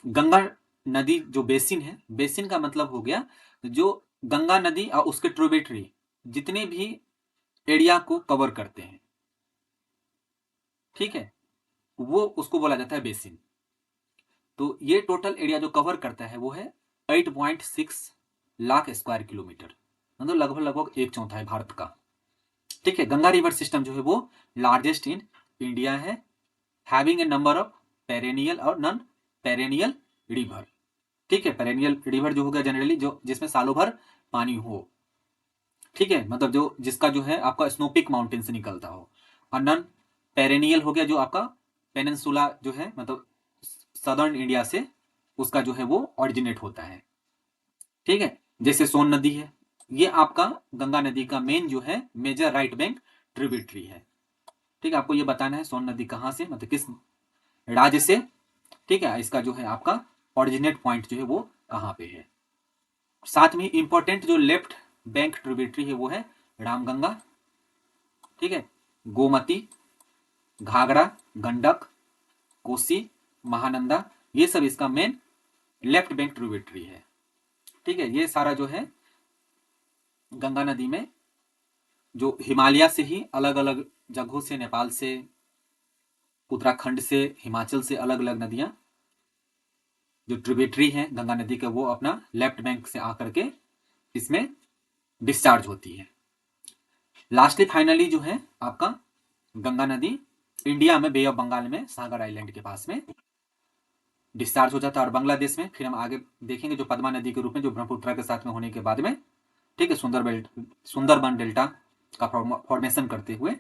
गंगा नदी जो बेसिन है, बेसिन का मतलब हो गया जो गंगा नदी और उसके ट्रिब्यूटरी जितने भी एरिया को कवर करते हैं, ठीक है, वो उसको बोला जाता है बेसिन। तो ये टोटल एरिया जो कवर करता है वो है 8.6 लाख स्क्वायर किलोमीटर, मतलब लगभग लगभग एक चौथाई भारत का, ठीक है। गंगा रिवर सिस्टम जो है वो लार्जेस्ट इन इंडिया है, having a number of perennial और नॉन पेरेनियल रिवर, ठीक है। पेरेनियल रिवर जो होगा जनरली जो जिसमें सालों भर पानी हो, ठीक है, मतलब जो जिसका जो है आपका स्नोपिक माउंटेन से निकलता हो, और नॉन पेरेनियल हो गया जो आपका पेनिनसुला जो है मतलब सदर्न इंडिया से उसका जो है वो ऑरिजिनेट होता है, ठीक है। जैसे सोन नदी है, ये आपका गंगा नदी का मेन जो है मेजर राइट बैंक ट्रिब्यूटरी है, ठीक है। आपको ये बताना है सोन नदी कहाँ से मतलब किस राज्य से, ठीक है, इसका जो है आपका ऑरिजिनेट पॉइंट जो है वो कहाँ पे है। साथ में इंपॉर्टेंट जो लेफ्ट बैंक ट्रिब्यूटरी है वो है रामगंगा, ठीक है, गोमती, घाघरा, गंडक, कोसी, महानंदा, ये सब इसका मेन लेफ्ट बैंक ट्रिब्यूटरी है, ठीक है। ये सारा जो है गंगा नदी में जो हिमालय से ही अलग अलग जगहों से, नेपाल से, उत्तराखंड से, हिमाचल से अलग अलग नदियां जो ट्रिब्यूटरी हैं गंगा नदी के वो अपना लेफ्ट बैंक से आकर के इसमें डिस्चार्ज होती है। लास्टली फाइनली जो है आपका गंगा नदी इंडिया में बे ऑफ बंगाल में सागर आइलैंड के पास में डिस्चार्ज हो जाता है, और बांग्लादेश में फिर हम आगे देखेंगे जो पद्मा नदी के रूप में जो ब्रह्मपुत्र के साथ में होने के बाद में, ठीक है, सुंदरबन डेल्टा का फॉर्मेशन करते हुए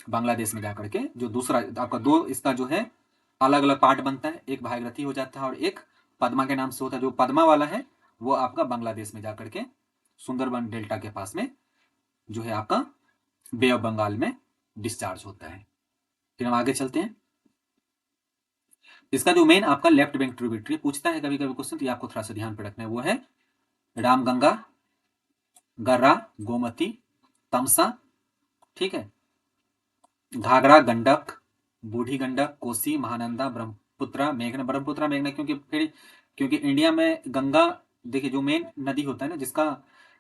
बांग्लादेश में जाकर के जो दूसरा आपका दो इसका जो है अलग अलग पार्ट बनता है, एक भागीरथी हो जाता है और एक पद्मा के नाम से होता है। जो पद्मा वाला है वो आपका बांग्लादेश में जाकर के सुंदरबन डेल्टा के पास में जो है आपका बे ऑफ बंगाल में डिस्चार्ज होता है। फिर हम आगे चलते हैं। इसका जो मेन आपका लेफ्ट बैंक ट्रिब्यूटरी पूछता है कभी कभी क्वेश्चन, तो आपको थोड़ा सा ध्यान पे रखना है, वो है रामगंगा, गर्रा, गोमती, तमसा, ठीक है, घाघरा, गंडक, बूढ़ी गंडक, कोसी, महानंदा, ब्रह्मपुत्रा, मेघना। ब्रह्मपुत्रा मेघना क्योंकि इंडिया में गंगा देखिए जो मेन नदी होता है ना जिसका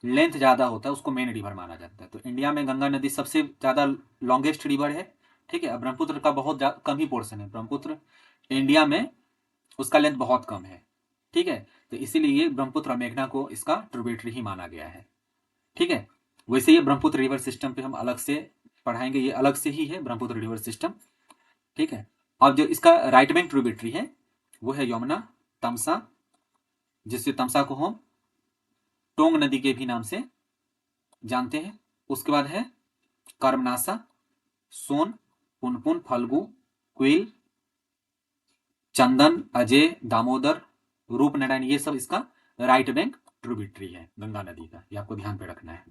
लेंथ ज्यादा होता है उसको मेन रिवर माना जाता है, तो इंडिया में गंगा नदी सबसे ज्यादा लॉन्गेस्ट रिवर है, ठीक है। ब्रह्मपुत्र का बहुत कम ही पोर्शन है, ब्रह्मपुत्र इंडिया में उसका लेंथ बहुत कम है, ठीक है, तो इसीलिए ये ब्रह्मपुत्र और मेघना को इसका ट्रिब्यूटरी ही माना गया है, ठीक है। वैसे ये ब्रह्मपुत्र रिवर सिस्टम पे हम अलग से पढ़ाएंगे, ये अलग से ही है ब्रह्मपुत्र रिवर सिस्टम, ठीक है। अब जो इसका राइट बैंक ट्रिब्यूटरी है वो है यमुना, तमसा, जिससे तमसा को हम टोंग नदी के भी नाम से जानते हैं। उसके बाद है कर्मनासा, सोन, पुनपुन, फल्गु, क्विल, चंदन, अजय, दामोदर, रूपनारायण, ये सब इसका राइट बैंक ट्रिब्यूटरी है गंगा नदी का, ये आपको ध्यान पे रखना है।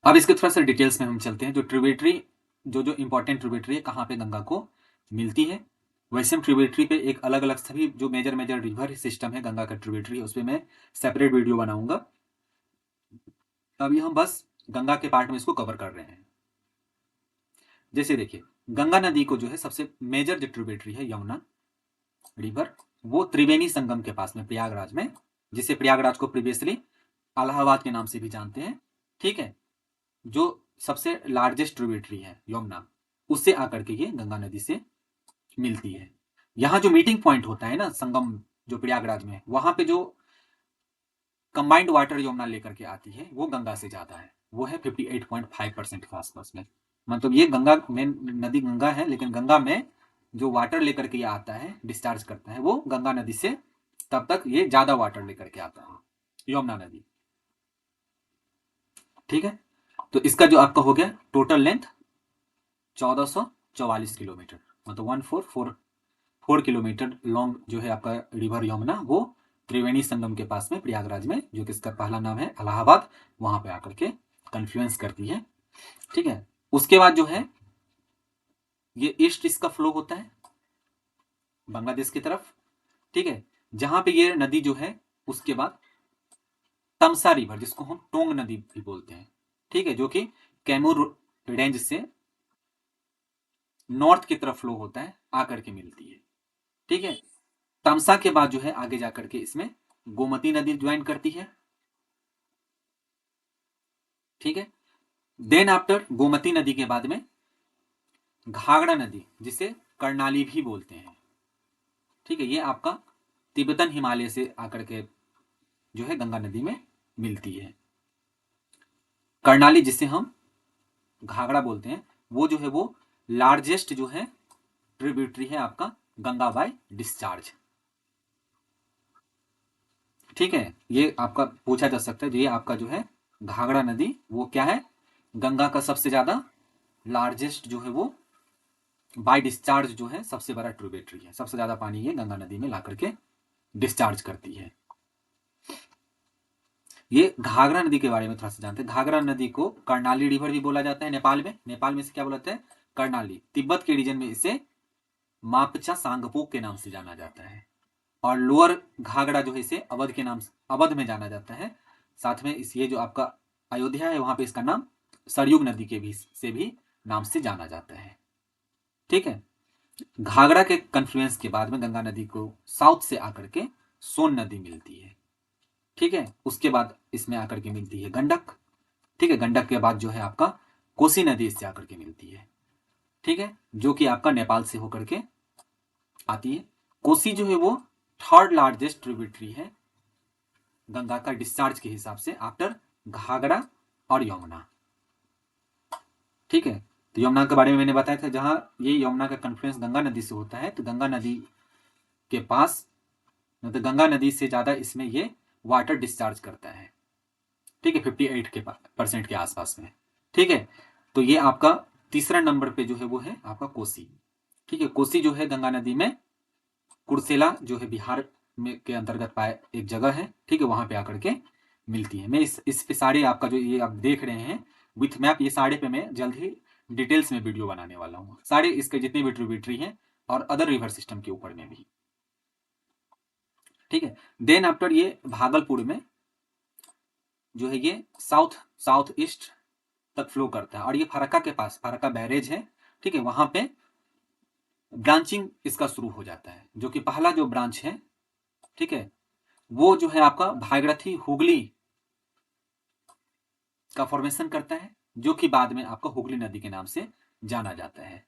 अब इसके थोड़ा सा डिटेल्स में हम चलते हैं। जो ट्रिब्यूटरी जो इंपॉर्टेंट ट्रिब्यूटरी है कहाँ पे गंगा को मिलती है, वैसे हम ट्रिब्यूटरी पे एक अलग अलग सभी जो मेजर रिवर सिस्टम है गंगा का ट्रिब्यूटरी, उस पर मैं सेपरेट वीडियो बनाऊंगा। अभी हम बस गंगा के पार्ट में इसको कवर कर रहे हैं। जैसे देखिए गंगा नदी को जो है सबसे मेजर जो ट्रिब्यूटरी है यमुना, रिवर वो त्रिवेणी संगम के पास में प्रयागराज में, जिसे प्रयागराज को प्रीवियसली इलाहाबाद के नाम से भी जानते हैं, ठीक है, जो सबसे लार्जेस्ट ट्रिब्यूटरी है यमुना, उससे आकर के ये गंगा नदी से मिलती है। यहाँ जो मीटिंग पॉइंट होता है ना संगम जो प्रयागराज में, वहां पे जो कंबाइंड वाटर यमुना लेकर के आती है वो गंगा से ज्यादा है, वो है 58.5% के आसपास में। मतलब ये गंगा मेन नदी गंगा है, लेकिन गंगा में जो वाटर लेकर के ये आता है डिस्चार्ज करता है वो गंगा नदी से तब तक ये ज्यादा वाटर लेकर के आता है यमुना नदी, ठीक है। तो इसका जो आपका हो गया टोटल लेंथ 1444 किलोमीटर, मतलब 1444 किलोमीटर लॉन्ग जो है आपका रिवर यमुना, वो त्रिवेणी संगम के पास में प्रयागराज में, जो कि इसका पहला नाम है इलाहाबाद, वहां पे आकर के कन्फ्लुएंस करती है, ठीक है। उसके बाद जो है ये ईस्ट इसका फ्लो होता है बांग्लादेश की तरफ, ठीक है, जहां पे ये नदी जो है उसके बाद तमसा रिवर, जिसको हम टोंग नदी भी बोलते हैं, ठीक है, जो कि कैमूर रेंज से नॉर्थ की तरफ फ्लो होता है, आकर के मिलती है, ठीक है। तमसा के बाद जो है आगे जाकर के इसमें गोमती नदी ज्वाइन करती है, ठीक है। देन आफ्टर गोमती नदी के बाद में घाघरा नदी, जिसे कर्णाली भी बोलते हैं, ठीक है, ये आपका तिब्बतन हिमालय से आकर के जो है गंगा नदी में मिलती है। कर्णाली जिसे हम घाघरा बोलते हैं, वो जो है वो लार्जेस्ट जो है ट्रिब्यूटरी है आपका गंगा बाय डिस्चार्ज, ठीक है। ये आपका पूछा जा सकता है, ये आपका जो है घाघरा नदी वो क्या है, गंगा का सबसे ज्यादा लार्जेस्ट जो है वो बाय डिस्चार्ज जो है सबसे बड़ा ट्रिब्यूटरी है, सबसे ज्यादा पानी ये गंगा नदी में ला करके डिस्चार्ज करती है। ये घाघरा नदी के बारे में थोड़ा सा जानते हैं। घाघरा नदी को कर्णाली रिवर भी बोला जाता है नेपाल में, नेपाल में इसे क्या बोलते हैं कर्णाली, तिब्बत के रीजन में इसे मापचा सांगपोक के नाम से जाना जाता है, और लोअर घाघरा जो है इसे अवध के नाम से अवध में जाना जाता है। साथ में इस ये जो आपका अयोध्या है वहां पे इसका नाम सरयुग नदी के भी से भी नाम से जाना जाता है, ठीक है। घाघरा के कन्फ्लुएंस के बाद में गंगा नदी को साउथ से आकर के सोन नदी मिलती है, ठीक है। उसके बाद इसमें आकर के मिलती है गंडक, ठीक है। गंडक के बाद जो है आपका कोसी नदी इससे आकर के मिलती है, ठीक है, जो कि आपका नेपाल से होकर के आती है। कोसी जो है वो थर्ड लार्जेस्ट ट्रिब्यूटरी है गंगा का डिस्चार्ज के हिसाब से आफ्टर घाघरा और यमुना, ठीक है। तो यमुना के बारे में मैंने बताया था, जहां ये यमुना का कन्फ्लुएंस गंगा नदी से होता है, तो गंगा नदी के पास मतलब गंगा नदी से ज्यादा इसमें ये वाटर डिस्चार्ज करता है, ठीक है, 58% के आसपास में, ठीक है। तो ये आपका तीसरा नंबर पे जो है वो है आपका कोसी, ठीक है। कोसी जो है गंगा नदी में कुर्सेला जो है बिहार में के अंतर्गत पाए एक जगह है, ठीक है, वहां पे आकर के मिलती है। मैं इस पे सारे आपका जो ये आप देख रहे हैं विथ मैप, ये सारे पे मैं जल्द ही डिटेल्स में वीडियो बनाने वाला हूँ, सारे इसके जितने भी ट्रिब्यूटरी हैं और अदर रिवर सिस्टम के ऊपर में भी, ठीक है। देन आफ्टर ये भागलपुर में जो है ये साउथ ईस्ट तक फ्लो करता है, और ये फरक्का के पास फरक्का बैरेज है, ठीक है, वहां पे ब्रांचिंग इसका शुरू हो जाता है, जो कि पहला जो ब्रांच है, ठीक है, वो जो है आपका भागीरथी हुगली का फॉर्मेशन करता है, जो कि बाद में आपका हुगली नदी के नाम से जाना जाता है।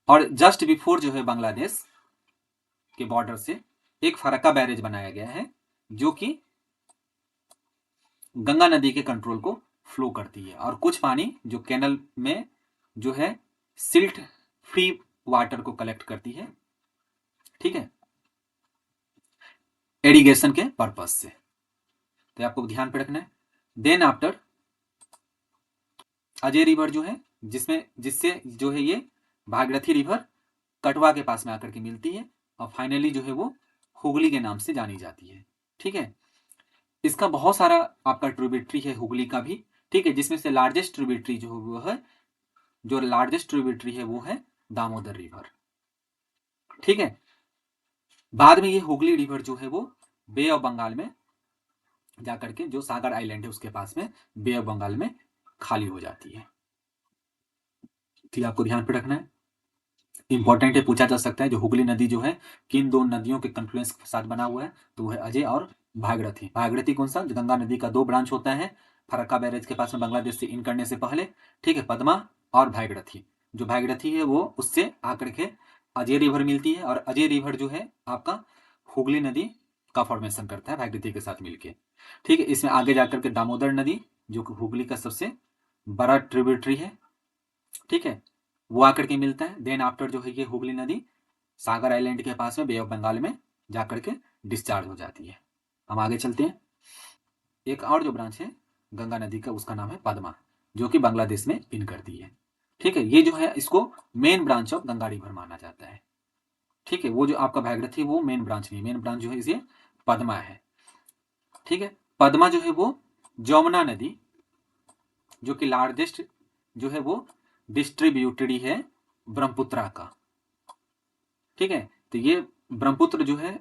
और जस्ट बिफोर जो है बांग्लादेश के बॉर्डर से एक फरक्का बैरेज बनाया गया है, जो कि गंगा नदी के कंट्रोल को फ्लो करती है, और कुछ पानी जो कैनल में जो है सिल्ट फ्री वाटर को कलेक्ट करती है, ठीक है, एरिगेशन के पर्पज से, तो आपको ध्यान पे रखना है। देन आफ्टर अजय रिवर जो है जिससे जो है ये भागीरथी रिवर कटवा के पास में आकर के मिलती है, और फाइनली जो है वो हुगली के नाम से जानी जाती है, ठीक है। इसका बहुत सारा आपका ट्रिब्यूटरी है हुगली का भी, ठीक है, जिसमें से लार्जेस्ट ट्रिब्यूटरी जो है वो है दामोदर रिवर, ठीक है। बाद में ये हुगली रिवर जो है वो बे ऑफ बंगाल में जाकर के जो सागर आइलैंड है उसके पास में बे ऑफ बंगाल में खाली हो जाती है, ठीक है, आपको ध्यान पे रखना है। इंपॉर्टेंट है, पूछा जा सकता है। जो हुगली नदी जो है किन दो नदियों के कन्फ्लुएंस के साथ बना हुआ है, तो वो है अजय और भागीरथी। भागीरथी कौन सा, गंगा नदी का 2 ब्रांच होता है फरक्का बैरेज के पास में बांग्लादेश से इन करने से पहले, ठीक है, पद्मा और भागीरथी। जो भागीरथी है वो उससे आकर के अजय रिवर मिलती है, और अजय रिवर जो है आपका हुगली नदी का फॉर्मेशन करता है भागीरथी के साथ मिलके, ठीक है। इसमें आगे जाकर के दामोदर नदी जो कि हुगली का सबसे बड़ा ट्रिब्यूटरी है, ठीक है, वो आकर के मिलता है। देन आफ्टर जो है ये हुगली नदी सागर आइलैंड के पास में बे ऑफ बंगाल में जाकर के डिस्चार्ज हो जाती है। हम आगे चलते हैं। एक और जो ब्रांच है गंगा नदी का, उसका नाम है पद्मा, जो कि बांग्लादेश में इन करती है, ठीक है। ये जो है इसको main branch of Ganga river माना जाता है, ठीक है। वो जो आपका भागीरथी वो मेन ब्रांच नहीं, मेन ब्रांच जो है इसे पद्मा है, ठीक है। पद्मा जो है वो जमुना नदी जो कि लार्जेस्ट जो है वो डिस्ट्रीब्यूटरी है ब्रह्मपुत्रा का, ठीक है। तो ये ब्रह्मपुत्र जो है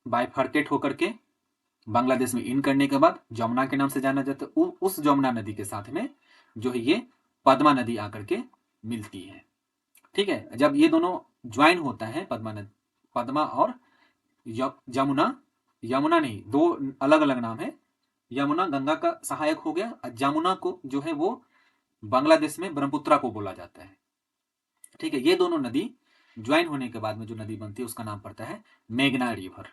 बाइफर्केट होकर के बांग्लादेश में इन करने के बाद जमुना के नाम से जाना जाता है। उस जमुना नदी के साथ में जो है ये पद्मा नदी आकर के मिलती है, ठीक है। जब ये दोनों ज्वाइन होता है पद्मा और जमुना, यमुना नहीं, दो अलग अलग नाम है। यमुना गंगा का सहायक हो गया, जमुना को जो है वो बांग्लादेश में ब्रह्मपुत्रा को बोला जाता है, ठीक है। ये दोनों नदी ज्वाइन होने के बाद में जो नदी बनती है उसका नाम पड़ता है मेघना रिवर,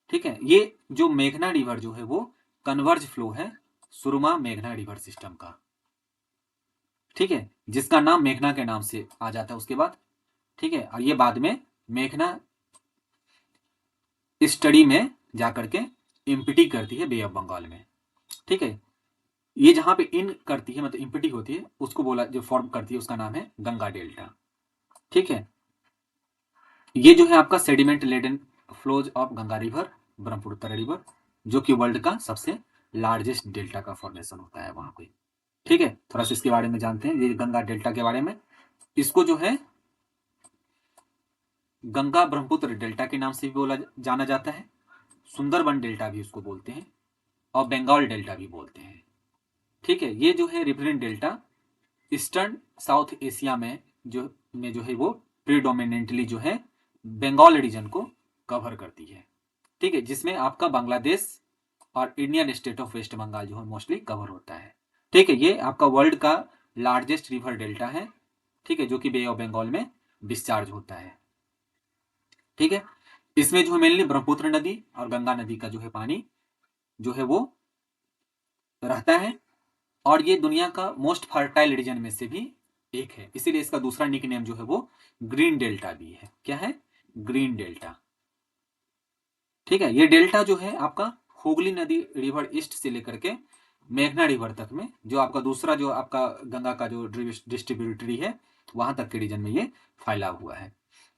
ठीक है। ये जो मेघना रिवर जो है वो कन्वर्ज फ्लो है सुरमा मेघना रिवर सिस्टम का, ठीक है, जिसका नाम मेघना के नाम से आ जाता है उसके बाद, ठीक है। और ये बाद में मेघना स्टडी में जाकर के इम्पिटी करती है बे ऑफ बंगाल में, ठीक है। ये जहां पे इन करती है मतलब इम्पिटी होती है उसको बोला, जो फॉर्म करती है उसका नाम है गंगा डेल्टा, ठीक है। ये जो है आपका sediment laden flows of Ganga river Brahmaputra river, जो कि वर्ल्ड का सबसे लार्जेस्ट डेल्टा का फॉर्मेशन होता है वहां पे, ठीक है। थोड़ा सा इसके बारे में जानते हैं, ये गंगा डेल्टा के बारे में। इसको जो है गंगा ब्रह्मपुत्र डेल्टा के नाम से भी बोला जाना जाता है, सुंदरबन डेल्टा भी उसको बोलते हैं, और बंगाल डेल्टा भी बोलते हैं, ठीक है। ये जो है रिवरेंट डेल्टा ईस्टर्न साउथ एशिया में जो है वो प्रीडोमिनेंटली जो है बंगाल रीजन को कवर करती है, ठीक है, जिसमें आपका बांग्लादेश और Indian state of West Bengal जो है मोस्टली कवर होता है, ठीक है। ये आपका वर्ल्ड का लार्जेस्ट रिवर डेल्टा है, ठीक है, जो कि बे ऑफ बंगाल में डिस्चार्ज होता है, ठीक है। इसमें जो है मेनली ब्रह्मपुत्र नदी और गंगा नदी का जो है पानी जो है वो रहता है, और ये दुनिया का मोस्ट फर्टाइल रीजन में से भी एक है, इसीलिए इसका दूसरा निक नेम जो है वो ग्रीन डेल्टा भी है। क्या है? ग्रीन डेल्टा, ठीक है। ये डेल्टा जो है आपका हुगली नदी रिवर ईस्ट से लेकर के मेघना रिवर तक में, जो आपका दूसरा जो आपका गंगा का जो डिस्ट्रीब्यूटरी है वहां तक के रीजन में ये फैला हुआ है।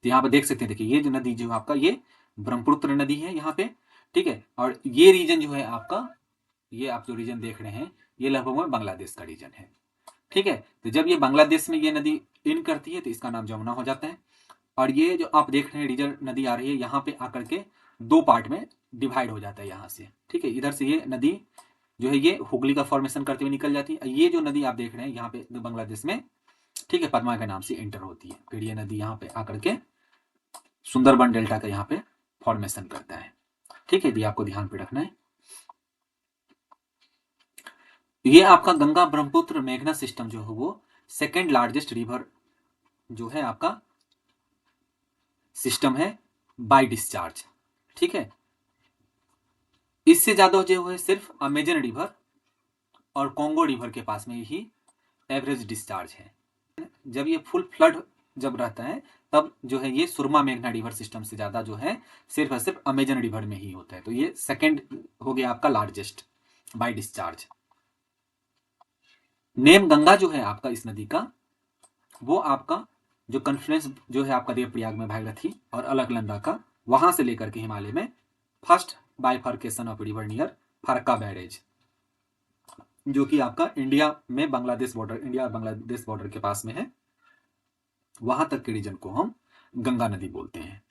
तो यहाँ पर देख सकते हैं, देखिए ये जो नदी जो आपका ये ब्रह्मपुत्र नदी है यहाँ पे, ठीक है। और ये रीजन जो है आपका, ये आप जो रीजन देख रहे हैं ये लगभग बांग्लादेश का रीजन है, ठीक है। तो जब ये बांग्लादेश में ये नदी इन करती है तो इसका नाम जमुना हो जाता है, और ये जो आप देख रहे हैं रीजन नदी आ रही है यहाँ पे आकर के 2 पार्ट में डिवाइड हो जाता है यहाँ से, ठीक है। इधर से ये नदी जो है ये हुगली का फॉर्मेशन करते हुए निकल जाती है। ये जो नदी आप देख रहे हैं यहाँ पे बांग्लादेश में, ठीक है, पद्मा के नाम से एंटर होती है, फिर ये नदी यहाँ पे आकर के सुंदरबन डेल्टा का यहाँ पे फॉर्मेशन करता है, ठीक है। ये आपको ध्यान पे रखना है। ये आपका गंगा ब्रह्मपुत्र मेघना सिस्टम जो है वो सेकेंड लार्जेस्ट रिवर जो है आपका सिस्टम है बाय डिस्चार्ज, ठीक है। इससे ज्यादा जो है सिर्फ अमेजन रिवर और कॉन्गो रिवर के पास में ही एवरेज डिस्चार्ज है। जब ये फुल फ्लड जब रहता है तब जो है ये सुरमा मेघना रिवर सिस्टम से ज्यादा जो है सिर्फ और सिर्फ अमेजन रिवर में ही होता है। तो ये सेकेंड हो गया आपका largest by discharge. Name Ganga जो है आपका इस नदी का, वो आपका जो कन्फ्लुएंस जो है आपका देवप्रयाग में भागीरथी और अलकनंदा का, वहां से लेकर के हिमालय में first bifurcation of river near Farakka barrage, जो कि आपका इंडिया में बांग्लादेश बॉर्डर, इंडिया और बांग्लादेश बॉर्डर के पास में है, वहां तक के रीजन को हम गंगा नदी बोलते हैं,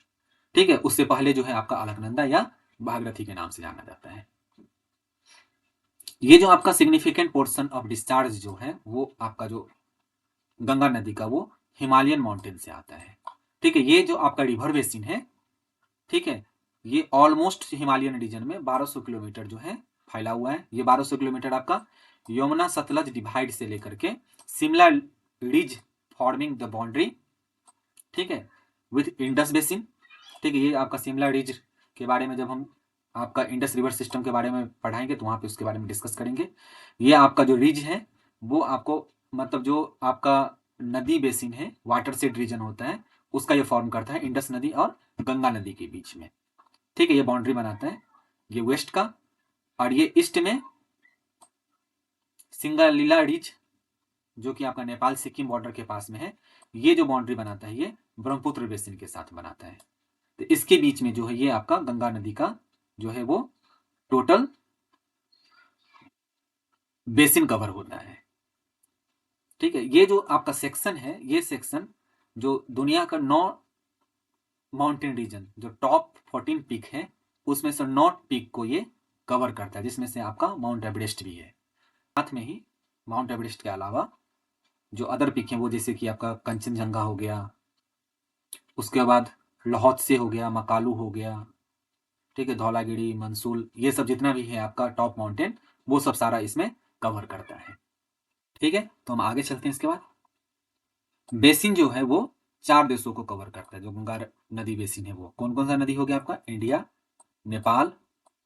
ठीक है। उससे पहले जो है आपका अलकनंदा या भागीरथी के नाम से जाना जाता है। ये जो आपका सिग्निफिकेंट पोर्शन ऑफ डिस्चार्ज जो है वो आपका जो गंगा नदी का वो हिमालयन माउंटेन से आता है। ठीक है, ये जो आपका रिवर बेसिन है, ठीक है, ये ऑलमोस्ट हिमालयन रीजन में 1200 किलोमीटर जो है फैला हुआ है। ये 1200 किलोमीटर आपका यमुना सतलज डिवाइड से लेकर के Shimla ridge forming the boundary, ठीक है, विथ इंडस बेसिन। ठीक है, ये आपका शिमला रिज के बारे में जब हम आपका इंडस रिवर सिस्टम के बारे में पढ़ाएंगे तो वहाँ पे उसके बारे में डिस्कस करेंगे। ये आपका जो रिज है वो आपको मतलब जो आपका नदी बेसिन है, वाटर सेड रीजन होता है, उसका ये फॉर्म करता है इंडस नदी और गंगा नदी के बीच में। ठीक है, ये बाउंड्री बनाता है, ये वेस्ट का, और ये ईस्ट में सिंगलीला रिज जो कि आपका नेपाल सिक्किम बॉर्डर के पास में है, ये जो बाउंड्री बनाता है ये ब्रह्मपुत्र बेसिन के साथ बनाता है। तो इसके बीच में जो है ये आपका गंगा नदी का जो है वो टोटल बेसिन कवर होता है। ठीक है, ये जो आपका सेक्शन है, ये सेक्शन जो दुनिया का 9 माउंटेन रीजन जो टॉप 14 पीक है उसमें से 9 पीक को ये कवर करता है, जिसमें से आपका माउंट एवरेस्ट भी है। साथ में ही माउंट एवरेस्ट के अलावा जो अदर पीक हैं वो जैसे कि आपका कंचनजंगा हो गया, उसके बाद लाहौत्से हो गया, मकालू हो गया, ठीक है, धौलागिरी, मंसूल, ये सब जितना भी है आपका टॉप माउंटेन वो सब सारा इसमें कवर करता है। ठीक है, तो हम आगे चलते हैं। इसके बाद बेसिन जो है वो 4 देशों को कवर करता है। जो गंगा नदी बेसिन है वो कौन कौन सा नदी हो गया आपका? इंडिया, नेपाल,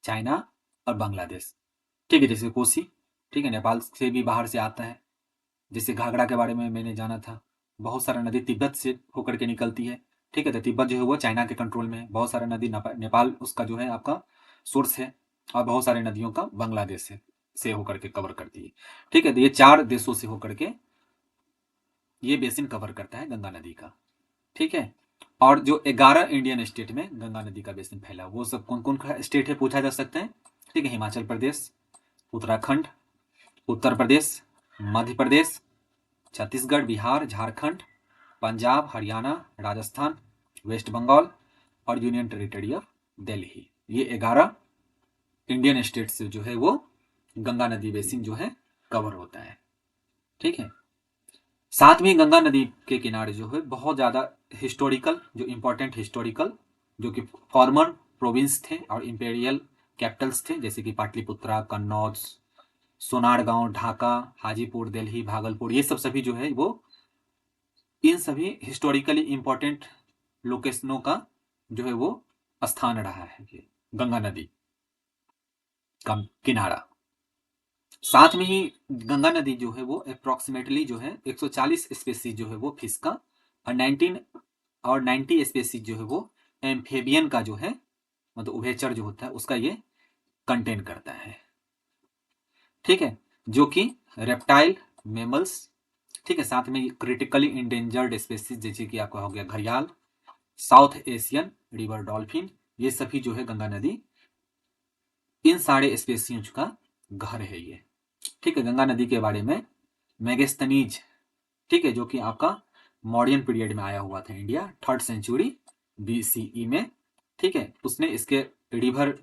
चाइना और बांग्लादेश। ठीक है, जैसे कोसी, ठीक है, नेपाल से भी बाहर से आता है। जैसे घाघरा के बारे में मैंने जाना था, बहुत सारा नदी तिब्बत से होकर के निकलती है। ठीक है, तो तिब्बत जो है वो चाइना के कंट्रोल में है। बहुत सारा नदी नेपाल उसका जो है आपका सोर्स है, और बहुत सारे नदियों का बांग्लादेश से होकर के कवर करती है। ठीक है, तो ये 4 देशों से होकर के ये बेसिन कवर करता है गंगा नदी का। ठीक है, और जो 11 इंडियन स्टेट में गंगा नदी का बेसिन फैला वो सब कौन कौन का स्टेट है पूछा जा सकता है। ठीक है, हिमाचल प्रदेश, उत्तराखंड, उत्तर प्रदेश, मध्य प्रदेश, छत्तीसगढ़, बिहार, झारखंड, पंजाब, हरियाणा, राजस्थान, वेस्ट बंगाल और यूनियन टेरिटरी ऑफ दिल्ली। ये 11 इंडियन स्टेट से जो है वो गंगा नदी बेसिन जो है कवर होता है। ठीक है, साथ में गंगा नदी के किनारे जो है बहुत ज़्यादा हिस्टोरिकल जो इम्पोर्टेंट हिस्टोरिकल जो कि फॉर्मर प्रोविंस थे और इम्पेरियल कैपिटल्स थे, जैसे कि पाटलिपुत्रा, कन्नौज, सोनारगांव, ढाका, हाजीपुर, दिल्ली, भागलपुर, ये सब सभी जो है वो इन सभी हिस्टोरिकली इम्पोर्टेंट लोकेशनों का जो है वो स्थान रहा है ये गंगा नदी का किनारा। साथ में ही गंगा नदी जो है वो अप्रोक्सीमेटली जो है 140 स्पेसीज जो है वो फिश का और 90 स्पेसीज जो है वो एम्फेबियन का जो है मतलब उभयचर जो होता है उसका ये कंटेन करता है। ठीक है, जो कि रेप्टाइल, मेमल्स, ठीक है, साथ में क्रिटिकली इंडेंजर्ड स्पेसीज जैसे कि आपका हो गया घड़ियाल, साउथ एशियन रिवर डॉल्फिन, ये सभी जो है गंगा नदी इन सारे स्पेसीज का घर है ये। ठीक है, गंगा नदी के बारे में मेगास्थनीज, ठीक है, जो कि आपका मॉडर्न पीरियड में आया हुआ था इंडिया 3rd सेंचुरी BCE में। ठीक है, उसने इसके रिवर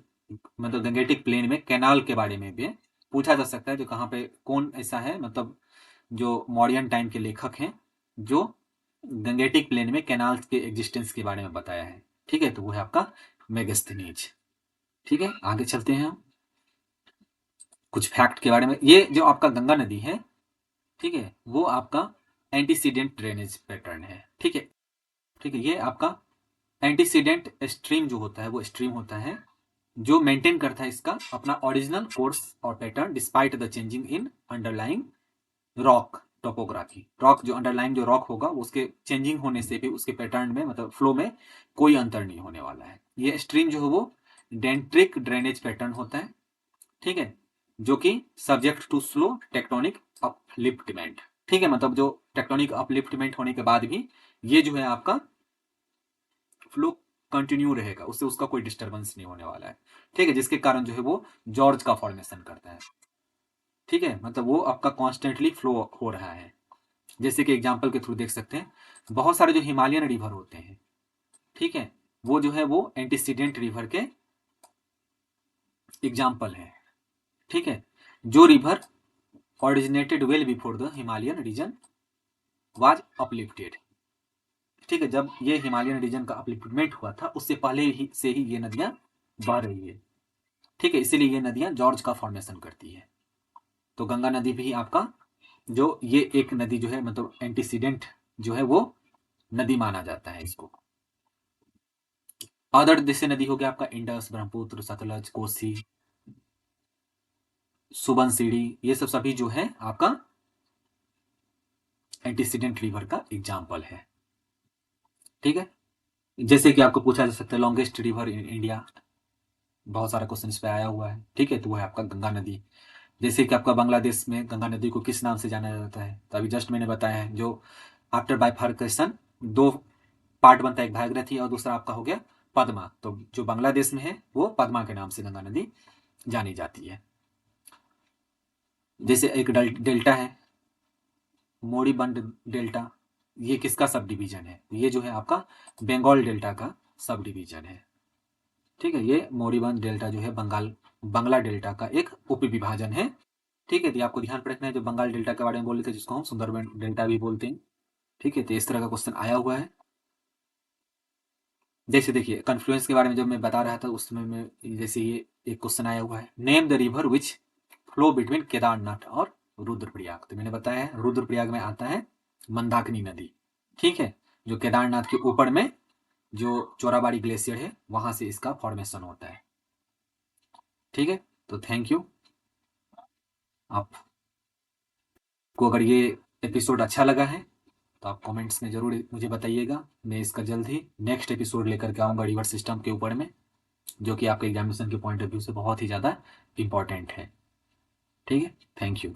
मतलब गंगेटिक प्लेन में कैनाल के बारे में भी पूछा जा सकता है, जो कहाँ पे कौन ऐसा है मतलब जो मॉडर्न टाइम के लेखक हैं जो गंगेटिक प्लेन में कैनाल के एग्जिस्टेंस के बारे में बताया है। ठीक है, तो वो है आपका मेगास्थनीज। ठीक है, आगे चलते हैं हम कुछ फैक्ट के बारे में। ये जो आपका गंगा नदी है, ठीक है, वो आपका एंटीसीडेंट ड्रेनेज पैटर्न है। ठीक है, ठीक है, ये आपका एंटीसीडेंट स्ट्रीम जो होता है वो स्ट्रीम होता है जो मेंटेन करता है इसका अपना ओरिजिनल कोर्स और pattern despite the changing in underlying rock topography. Rock जो अंडरलाइंग जो रॉक होगा उसके चेंजिंग होने से भी उसके पैटर्न में मतलब फ्लो में कोई अंतर नहीं होने वाला है। ये स्ट्रीम जो है वो डेंट्रिक ड्रेनेज पैटर्न होता है। ठीक है, जो कि subject to slow tectonic upliftment. ठीक है, मतलब जो टेक्टोनिक अपलिफ्टमेंट होने के बाद भी ये जो है आपका फ्लो कंटिन्यू रहेगा, उससे उसका कोई डिस्टर्बेंस नहीं होने वाला है। ठीक है, जिसके कारण जो है वो जॉर्ज का फॉर्मेशन करता है। ठीक है, मतलब वो आपका कॉन्स्टेंटली फ्लो हो रहा है। जैसे कि एग्जाम्पल के थ्रू देख सकते हैं, बहुत सारे जो हिमालयन रिवर होते हैं, ठीक है, वो जो है वो एंटीसीडेंट रिवर के एग्जाम्पल है। ठीक है, जो river originated well before the Himalayan region was uplifted, ठीक है, जब ये हिमालयन रीजन का अपलिफ्टमेंट हुआ था उससे पहले ही से ही ये नदियां बह रही है। ठीक है, इसीलिए ये नदियां जॉर्ज का फॉर्मेशन करती है। तो गंगा नदी भी आपका जो ये एक नदी जो है मतलब एंटीसीडेंट जो है वो नदी माना जाता है इसको। अदर जैसे नदी हो गया आपका इंडस, ब्रह्मपुत्र, सतलज, कोसी, सुबनसिरी, ये सब सभी जो है आपका एंटीसीडेंट रिवर का एग्जाम्पल है। ठीक है, जैसे कि आपको पूछा जा सकता है लॉन्गेस्ट रिवर इन इंडिया, बहुत सारा क्वेश्चन इस पे आया हुआ है। ठीक है, तो वो है आपका गंगा नदी। जैसे कि आपका बांग्लादेश में गंगा नदी को किस नाम से जाना जाता है, तो अभी जस्ट मैंने बताया है, जो आफ्टर बाइफर्केशन दो पार्ट बनता है, एक भागीरथी और दूसरा आपका हो गया पद्मा। तो जो बांग्लादेश में है वो पद्मा के नाम से गंगा नदी जानी जाती है। जैसे एक डेल्टा है मोरीबंद डेल्टा, ये किसका सब डिवीजन है, ये जो है आपका बंगाल डेल्टा का सब डिवीजन है। ठीक है, ये मोरीबंद डेल्टा जो है बांग्ला डेल्टा का एक उप विभाजन है। ठीक है, तो आपको ध्यान रखना है, जो बंगाल डेल्टा के बारे में बोल रहे थे जिसको हम सुंदरबन डेल्टा भी बोलते हैं। ठीक है, तो इस तरह का क्वेश्चन आया हुआ है। जैसे देखिए कन्फ्लुएंस के बारे में जब मैं बता रहा था उस समय में जैसे ये एक क्वेश्चन आया हुआ है, name the river which flow between Kedarnath और रुद्रप्रयाग। तो मैंने बताया है रुद्रप्रयाग में आता है मंदाकिनी नदी। ठीक है, जो केदारनाथ के ऊपर में जो चोराबाड़ी ग्लेशियर है वहां से इसका फॉर्मेशन होता है। ठीक है, तो थैंक यू। आपको अगर ये एपिसोड अच्छा लगा है तो आप कमेंट्स में ज़रूर मुझे बताइएगा। मैं इसका जल्द ही नेक्स्ट एपिसोड लेकर के आऊँगा रिवर सिस्टम के ऊपर में, जो कि आपके एग्जामिनेशन के पॉइंट ऑफ व्यू से बहुत ही ज़्यादा इम्पॉर्टेंट है। ठीक है, थैंक यू।